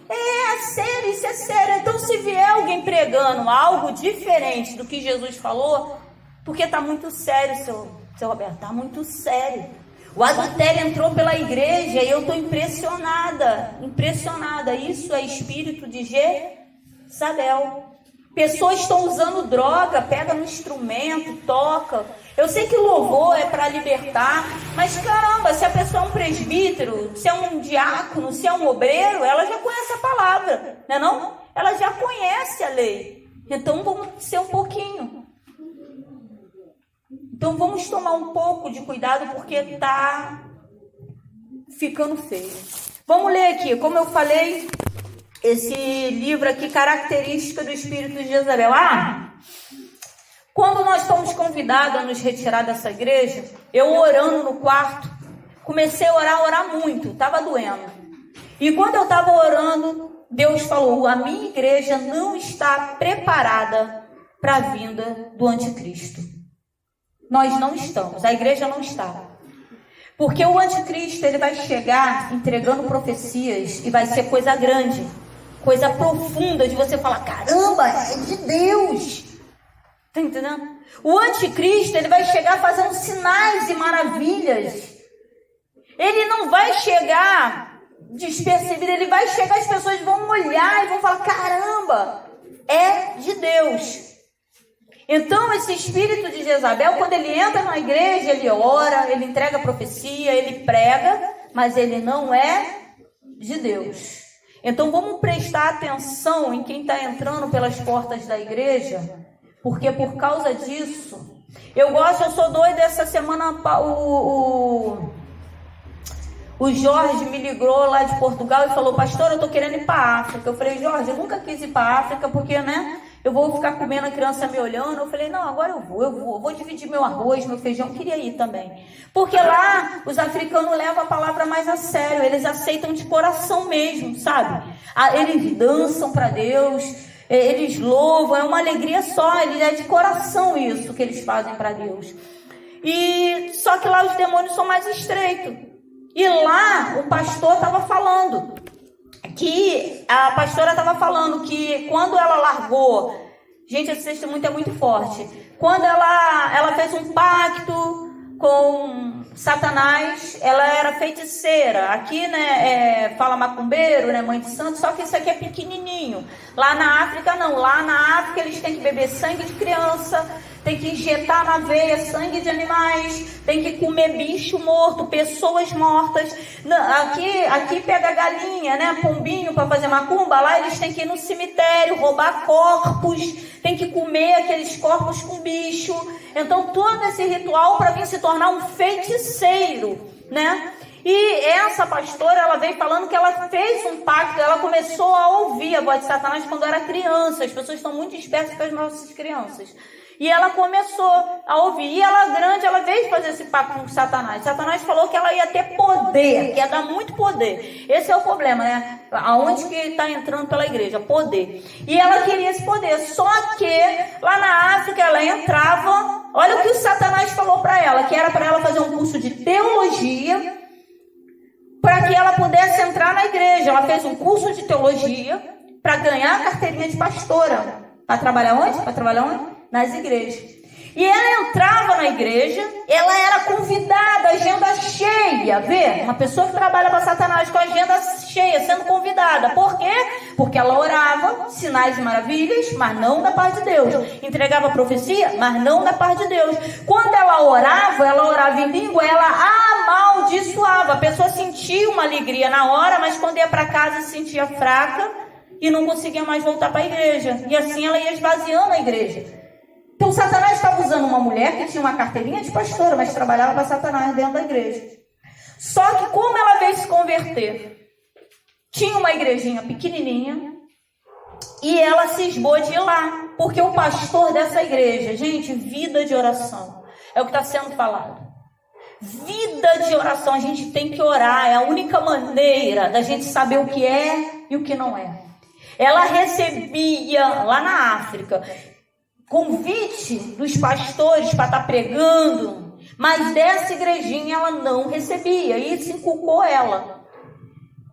É sério, isso é sério. Então se vier alguém pregando algo diferente do que Jesus falou, porque tá muito sério, seu Roberto, tá muito sério. O adultério entrou pela igreja e eu tô impressionada. Isso é espírito de Jezabel. Pessoas estão usando droga, pega no instrumento, toca. Eu sei que louvor é para libertar, mas caramba, se a pessoa é um presbítero, se é um diácono, se é um obreiro, ela já conhece a palavra, não é não? Ela já conhece a lei. Então vamos ser um pouquinho. Então vamos tomar um pouco de cuidado porque está ficando feio. Vamos ler aqui, como eu falei, esse livro aqui, Característica do Espírito de Jezabel. Quando nós fomos convidados a nos retirar dessa igreja, eu orando no quarto, comecei a orar muito, estava doendo. E quando eu estava orando, Deus falou, a minha igreja não está preparada para a vinda do anticristo. Nós não estamos, a igreja não está. Porque o anticristo, ele vai chegar entregando profecias e vai ser coisa grande, coisa profunda de você falar, caramba, é de Deus. Tá entendendo? O anticristo, ele vai chegar fazendo sinais e maravilhas. Ele não vai chegar despercebido, ele vai chegar, as pessoas vão olhar e vão falar, caramba, é de Deus. Então, esse espírito de Jezabel, quando ele entra na igreja, ele ora, ele entrega profecia, ele prega, mas ele não é de Deus. Então, vamos prestar atenção em quem está entrando pelas portas da igreja, porque por causa disso, eu sou doida. Essa semana o Jorge me ligou lá de Portugal e falou, pastor, eu tô querendo ir para a África. Eu falei, Jorge, eu nunca quis ir para a África, porque, né, eu vou ficar comendo a criança me olhando. Eu falei, não, agora eu vou dividir meu arroz, meu feijão, queria ir também. Porque lá, os africanos levam a palavra mais a sério, eles aceitam de coração mesmo, sabe? Eles dançam para Deus, eles louvam, é uma alegria só, eles é de coração isso que eles fazem para Deus. E só que lá os demônios são mais estreitos. E lá o pastor estava falando que a pastora estava falando que quando ela largou, gente, esse testemunho é muito forte. Quando ela fez um pacto com Satanás, ela era feiticeira. Aqui, né, fala macumbeiro, né, mãe de santo, só que isso aqui é pequenininho. Lá na África, não. Lá na África, eles têm que beber sangue de criança, tem que injetar na veia sangue de animais, tem que comer bicho morto, pessoas mortas. Aqui pega galinha, né, pombinho para fazer macumba. Lá eles têm que ir no cemitério, roubar corpos, tem que comer aqueles corpos com bicho. Então todo esse ritual para vir se tornar um feiticeiro, né? E essa pastora, ela veio falando que ela fez um pacto, ela começou a ouvir a voz de Satanás quando era criança. As pessoas estão muito espertas com as nossas crianças. E ela começou a ouvir. E ela grande, ela veio fazer esse pacto com Satanás. Satanás falou que ela ia ter poder, que ia dar muito poder. Esse é o problema, né? Aonde que está entrando pela igreja? Poder. E ela queria esse poder. Só que lá na África ela entrava. Olha o que o Satanás falou para ela, que era para ela fazer um curso de teologia, para que ela pudesse entrar na igreja. Ela fez um curso de teologia para ganhar a carteirinha de pastora. Para trabalhar onde? Para trabalhar onde? Nas igrejas. E ela entrava na igreja, ela era convidada, agenda cheia, vê? Uma pessoa que trabalha para Satanás com a agenda cheia, sendo convidada. Por quê? Porque ela orava, sinais e maravilhas, mas não da parte de Deus. Entregava profecia, mas não da parte de Deus. Quando ela orava em língua, ela amaldiçoava. A pessoa sentia uma alegria na hora, mas quando ia para casa se sentia fraca e não conseguia mais voltar para a igreja. E assim ela ia esvaziando a igreja. Então Satanás estava usando uma mulher que tinha uma carteirinha de pastora, mas trabalhava para Satanás dentro da igreja. Só que como ela veio se converter, tinha uma igrejinha pequenininha e ela cismou de ir lá, porque o pastor dessa igreja, gente, vida de oração, é o que está sendo falado. Vida de oração, a gente tem que orar, é a única maneira da gente saber o que é e o que não é. Ela recebia lá na África convite dos pastores para estar pregando, mas dessa igrejinha ela não recebia, e isso inculcou ela.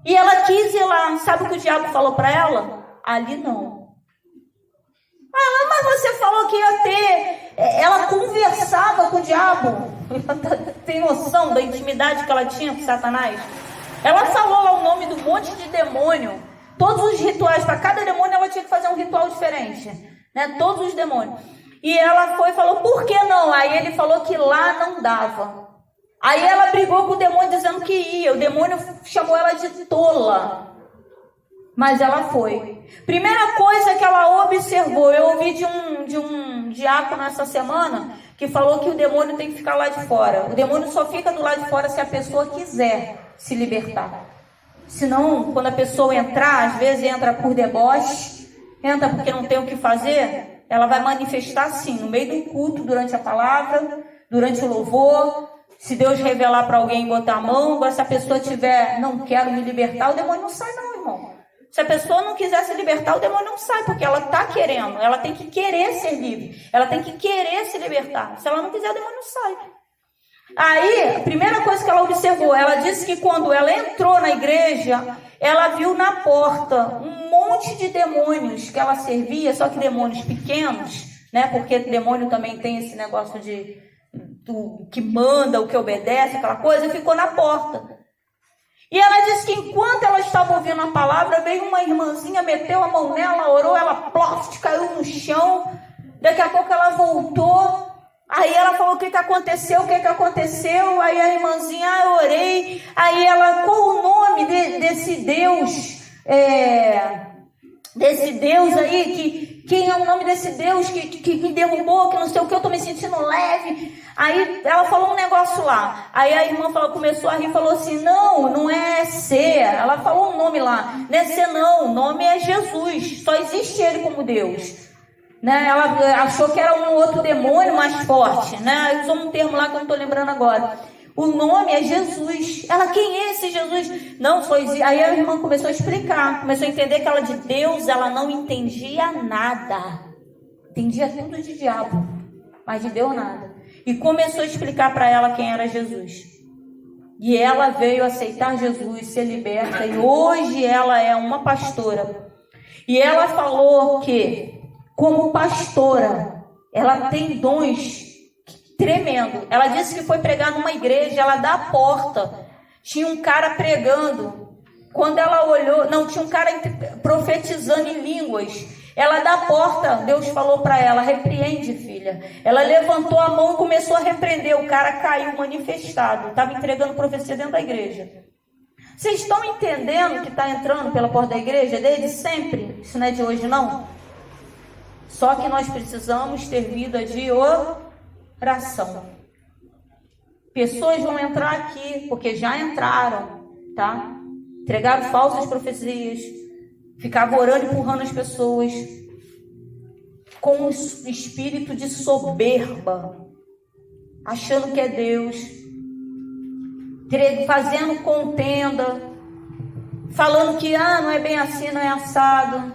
E ela quis ir lá, sabe o que o diabo falou para ela? Ali não. Ah, mas você falou que ia ter. Ela conversava com o diabo. Tem noção da intimidade que ela tinha com Satanás? Ela falou lá o nome do monte de demônio. Todos os rituais, para cada demônio ela tinha que fazer um ritual diferente, né? Todos os demônios. E ela foi e falou, por que não? Aí ele falou que lá não dava. Aí ela brigou com o demônio dizendo que ia. O demônio chamou ela de tola. Mas ela foi. Primeira coisa que ela observou, eu ouvi de um diácono essa semana, que falou que o demônio tem que ficar lá de fora. O demônio só fica do lado de fora se a pessoa quiser se libertar. Senão, quando a pessoa entrar, às vezes entra por deboche, entra porque não tem o que fazer, ela vai manifestar assim, no meio do culto, durante a palavra, durante o louvor. Se Deus revelar para alguém botar a mão, agora se a pessoa tiver, não quero me libertar, o demônio não sai não, irmão. Se a pessoa não quiser se libertar, o demônio não sai, porque ela está querendo. Ela tem que querer ser livre. Ela tem que querer se libertar. Se ela não quiser, o demônio não sai. Aí, a primeira coisa que ela observou, ela disse que quando ela entrou na igreja, ela viu na porta um monte de demônios que ela servia, só que demônios pequenos, né? Porque demônio também tem esse negócio do que manda, o que obedece, aquela coisa, e ficou na porta. E ela disse que enquanto ela estava ouvindo a palavra, veio uma irmãzinha, meteu a mão nela, orou, ela ploft, caiu no chão. Daqui a pouco ela voltou. Aí ela falou, o que aconteceu? Aí a irmãzinha, eu orei. Aí ela, qual o nome desse Deus? Desse Deus aí, quem é o nome desse Deus que me derrubou, que não sei o que, eu estou me sentindo leve. Aí ela falou um negócio lá. Aí a irmã começou a rir e falou assim, não é ser. Ela falou um nome lá. Não é ser não, o nome é Jesus. Só existe ele como Deus. Né? Ela achou que era um outro demônio mais forte. Né? Usou um termo lá que eu não estou lembrando agora. O nome é Jesus. Ela, quem é esse Jesus? Não, só existe. Aí a irmã começou a explicar. Começou a entender que ela de Deus, ela não entendia nada. Entendia tudo de diabo. Mas de Deus nada. E começou a explicar para ela quem era Jesus. E ela veio aceitar Jesus, ser liberta. E hoje ela é uma pastora. E ela falou que, como pastora, ela tem dons tremendo. Ela disse que foi pregar numa igreja, ela da porta. Tinha um cara pregando. Quando ela olhou, não, tinha um cara profetizando em línguas. Ela da porta, Deus falou para ela, repreende, filha. Ela levantou a mão e começou a repreender. O cara caiu manifestado. Estava entregando profecia dentro da igreja. Vocês estão entendendo que está entrando pela porta da igreja desde sempre? Isso não é de hoje, não? Só que nós precisamos ter vida de oração. Pessoas vão entrar aqui, porque já entraram, tá? Entregaram falsas profecias. Ficava orando e empurrando as pessoas com um espírito de soberba, achando que é Deus, fazendo contenda, falando que não é bem assim, não é assado.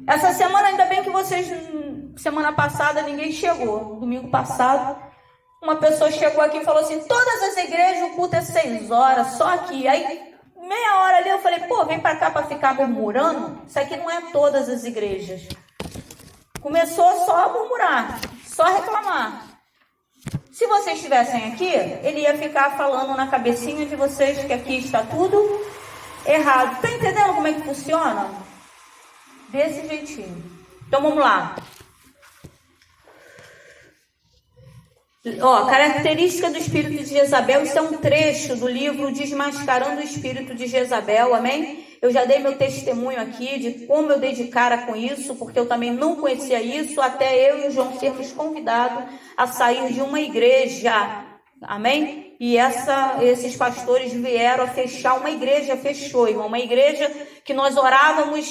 Essa semana, ainda bem que vocês, semana passada ninguém chegou, domingo passado, uma pessoa chegou aqui e falou assim, todas as igrejas o culto é 6 horas, só aqui. Aí meia hora ali eu falei, vem pra cá pra ficar murmurando? Isso aqui não é todas as igrejas. Começou só a murmurar, só a reclamar. Se vocês estivessem aqui, ele ia ficar falando na cabecinha de vocês que aqui está tudo errado. Tá entendendo como é que funciona? Desse jeitinho. Então vamos lá. Característica do espírito de Jezabel. Isso é um trecho do livro Desmascarando o Espírito de Jezabel, amém? Eu já dei meu testemunho aqui de como eu dei de cara com isso, porque eu também não conhecia isso, até eu e o João sermos convidados a sair de uma igreja, amém? E esses pastores vieram a fechar uma igreja, fechou, irmão, uma igreja que nós orávamos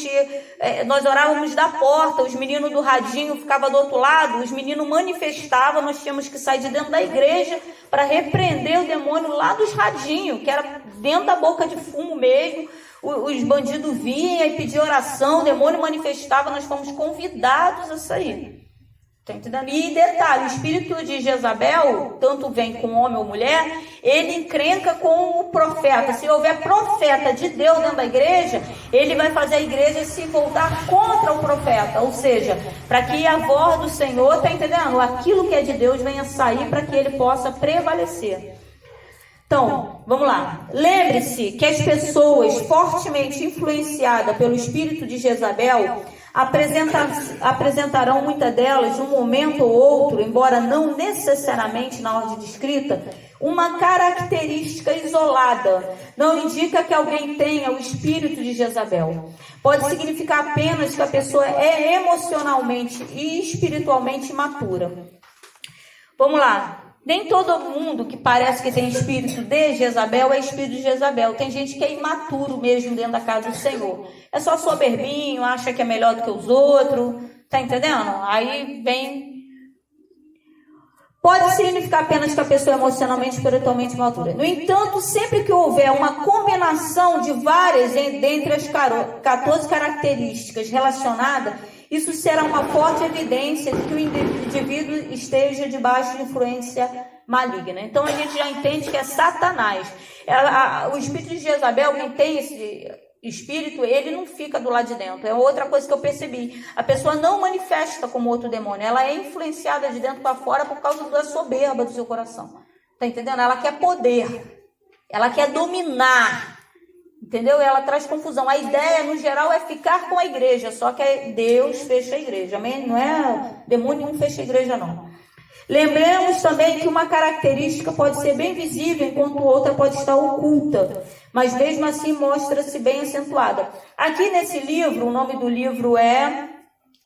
da porta, os meninos do radinho ficavam do outro lado, os meninos manifestavam, nós tínhamos que sair de dentro da igreja para repreender o demônio lá dos radinhos, que era dentro da boca de fumo mesmo. Os bandidos vinham e pediam oração, o demônio manifestava, nós fomos convidados a sair. Tá entendendo? E detalhe, o espírito de Jezabel, tanto vem com homem ou mulher, ele encrenca com o profeta. Se houver profeta de Deus dentro da igreja, ele vai fazer a igreja se voltar contra o profeta. Ou seja, para que a voz do Senhor, tá entendendo? Aquilo que é de Deus venha sair para que ele possa prevalecer. Então, vamos lá. Lembre-se que as pessoas fortemente influenciadas pelo espírito de Jezabel apresentarão muitas delas, num momento ou outro, embora não necessariamente na ordem descrita, uma característica isolada. Não indica que alguém tenha o espírito de Jezabel. Pode significar apenas que a pessoa é emocionalmente e espiritualmente imatura. Vamos lá. Nem todo mundo que parece que tem espírito de Jezabel é espírito de Jezabel. Tem gente que é imaturo mesmo dentro da casa do Senhor. É só soberbinho, acha que é melhor do que os outros. Tá entendendo? Aí vem... Pode significar apenas que a pessoa é emocionalmente e espiritualmente imatura. No entanto, sempre que houver uma combinação de várias dentre as 14 características relacionadas, isso será uma forte evidência de que o indivíduo esteja debaixo de influência maligna. Então a gente já entende que é Satanás. O espírito de Jezabel, quem tem esse espírito, ele não fica do lado de dentro. É outra coisa que eu percebi. A pessoa não manifesta como outro demônio. Ela é influenciada de dentro para fora por causa da soberba do seu coração. Tá entendendo? Ela quer poder. Ela quer dominar. Entendeu? Ela traz confusão. A ideia, no geral, é ficar com a igreja. Só que Deus fecha a igreja. Amém? Não é demônio nenhum fecha a igreja, não. Lembremos também que uma característica pode ser bem visível, enquanto outra pode estar oculta. Mas mesmo assim mostra-se bem acentuada. Aqui nesse livro, o nome do livro é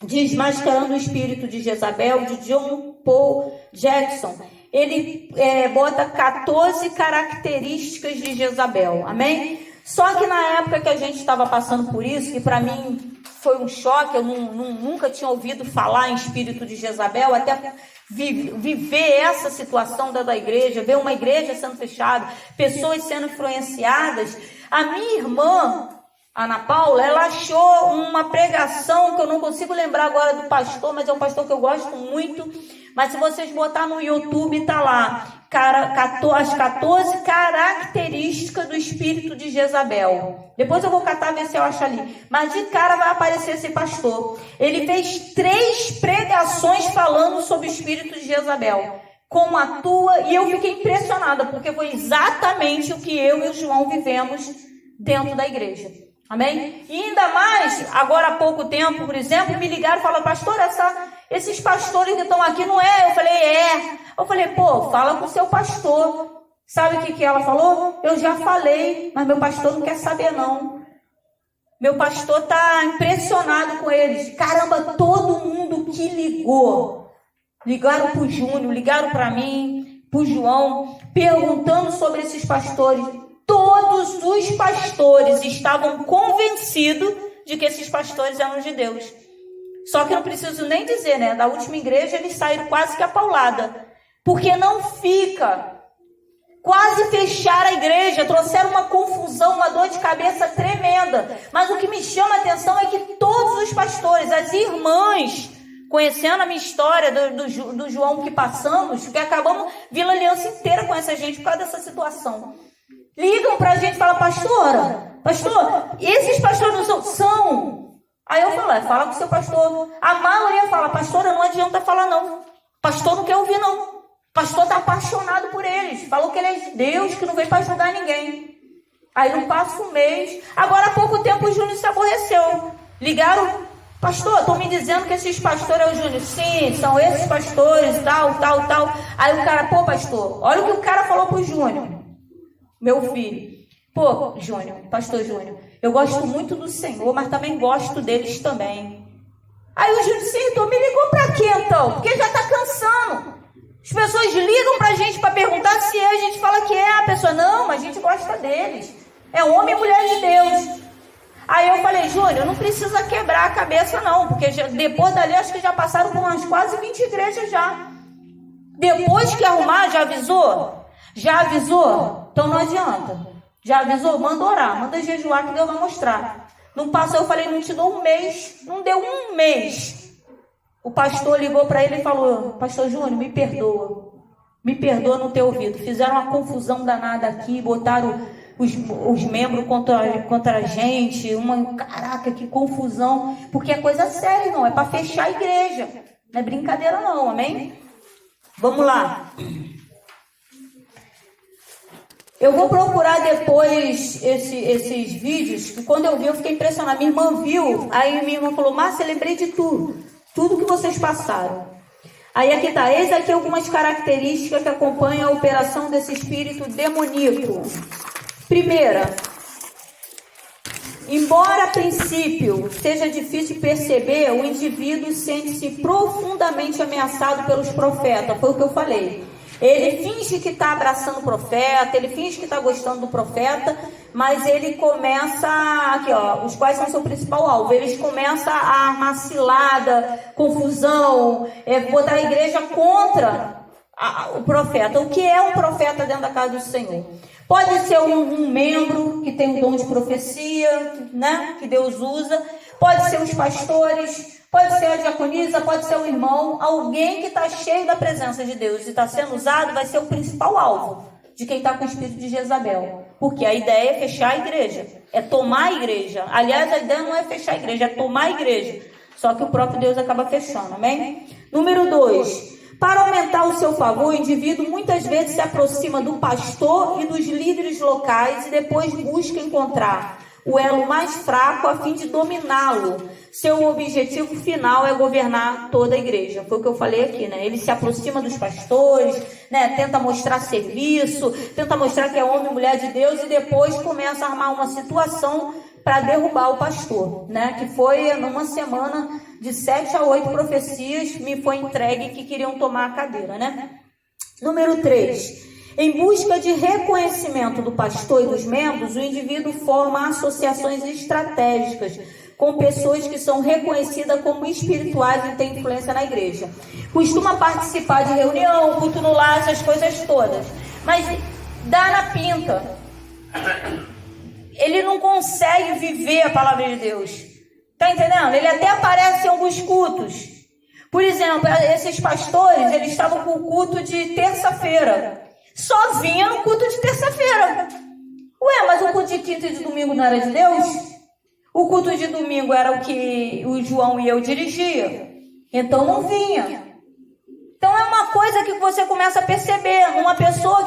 Desmascarando o Espírito de Jezabel, de John Paul Jackson. Ele bota 14 características de Jezabel. Amém? Só que na época que a gente estava passando por isso, que para mim foi um choque, eu nunca tinha ouvido falar em espírito de Jezabel, até viver essa situação da igreja, ver uma igreja sendo fechada, pessoas sendo influenciadas. A minha irmã, Ana Paula, ela achou uma pregação que eu não consigo lembrar agora do pastor, mas é um pastor que eu gosto muito. Mas se vocês botar no YouTube, tá lá, as 14 características do espírito de Jezabel. Depois eu vou catar, ver se eu acho ali. Mas de cara vai aparecer esse pastor. Ele fez 3 pregações falando sobre o espírito de Jezabel. Como atua, e eu fiquei impressionada, porque foi exatamente o que eu e o João vivemos dentro da igreja. Amém? E ainda mais, agora há pouco tempo, por exemplo, me ligaram e falaram, pastor, esses pastores que estão aqui não é? Eu falei, é. Eu falei, pô, fala com o seu pastor. Sabe o que ela falou? Eu já falei, mas meu pastor não quer saber não. Meu pastor está impressionado com eles. Caramba, todo mundo que ligou. Ligaram para o Júnior, ligaram para mim, para o João, perguntando sobre esses pastores. Todos os pastores estavam convencidos de que esses pastores eram de Deus. Só que eu não preciso nem dizer, né? Da última igreja eles saíram quase que a paulada. Porque não fica. Quase fecharam a igreja, trouxeram uma confusão, uma dor de cabeça tremenda. Mas o que me chama a atenção é que todos os pastores, as irmãs, conhecendo a minha história do João que passamos, que acabamos, Vila Aliança inteira conhece a gente por causa dessa situação. Ligam pra gente e falam, pastor, esses pastores não são. Aí eu falo, fala com o seu pastor. A maioria fala, pastora, não adianta falar não. Pastor não quer ouvir não. Pastor está apaixonado por eles. Falou que ele é Deus, que não veio para ajudar ninguém. Aí não passa um mês. Agora há pouco tempo o Júnior se aborreceu. Ligaram Pastor, estão me dizendo que esses pastores é o Júnior. Sim, são esses pastores, tal. Aí o cara, pô, pastor, olha o que o cara falou pro Júnior, meu filho. Pô, Júnior, pastor Júnior, eu gosto muito do Senhor, mas também gosto deles também. Aí o Júnior, sim, então me ligou pra quê então? Porque já tá cansando. As pessoas ligam pra gente pra perguntar se é, a gente fala que é. A pessoa, não, mas a gente gosta deles. É homem e mulher de Deus. Aí eu falei, Júnior, não precisa quebrar a cabeça não, porque depois dali acho que já passaram por umas quase 20 igrejas já. Depois que arrumar, já avisou? Já avisou? Então não adianta. Já avisou? Manda orar, manda jejuar que Deus vai mostrar. Não passou, eu falei, não te dou um mês. Não deu um mês. O pastor ligou para ele e falou, pastor Júnior, me perdoa. Me perdoa não ter ouvido. Fizeram uma confusão danada aqui, botaram os membros contra a gente. Caraca, que confusão. Porque é coisa séria, irmão. É para fechar a igreja. Não é brincadeira não, amém? Vamos lá. Eu vou procurar depois esses vídeos, que quando eu vi eu fiquei impressionada. Minha irmã viu, aí minha irmã falou, Márcia, lembrei de tudo que vocês passaram. Aí aqui tá, eis aqui algumas características que acompanham a operação desse espírito demoníaco. Primeira, embora a princípio seja difícil perceber, o indivíduo sente-se profundamente ameaçado pelos profetas, foi o que eu falei. Ele finge que está abraçando o profeta, ele finge que está gostando do profeta, mas ele começa, aqui ó, os quais são seu principal alvo, eles começam a armar cilada, confusão, botar a igreja contra o profeta. O que é um profeta dentro da casa do Senhor? Pode ser um membro que tem o dom de profecia, né, que Deus usa, pode ser os pastores, pode ser a diaconisa, pode ser o irmão, alguém que está cheio da presença de Deus e está sendo usado, vai ser o principal alvo de quem está com o espírito de Jezabel. Porque a ideia é fechar a igreja, é tomar a igreja. Aliás, a ideia não é fechar a igreja, é tomar a igreja. Só que o próprio Deus acaba fechando, amém? Número 2. Para aumentar o seu favor, o indivíduo muitas vezes se aproxima do pastor e dos líderes locais e depois busca encontrar o elo mais fraco a fim de dominá-lo. Seu objetivo final é governar toda a igreja. Foi o que eu falei aqui, né? Ele se aproxima dos pastores, né? Tenta mostrar serviço, tenta mostrar que é homem e mulher de Deus e depois começa a armar uma situação para derrubar o pastor, né? Que foi numa semana de 7 a 8 profecias me foi entregue que queriam tomar a cadeira, né? Número 3. Em busca de reconhecimento do pastor e dos membros, o indivíduo forma associações estratégicas com pessoas que são reconhecidas como espirituais e têm influência na igreja. Costuma participar de reunião, culto no lar, essas coisas todas. Mas dá na pinta. Ele não consegue viver a palavra de Deus. Tá entendendo? Ele até aparece em alguns cultos. Por exemplo, esses pastores, eles estavam com o culto de terça-feira. Só vinha no culto de terça-feira. Ué, mas o culto de quinta e de domingo não era de Deus? O culto de domingo era o que o João e eu dirigia. Então não vinha. Então é uma coisa que você começa a perceber. Uma pessoa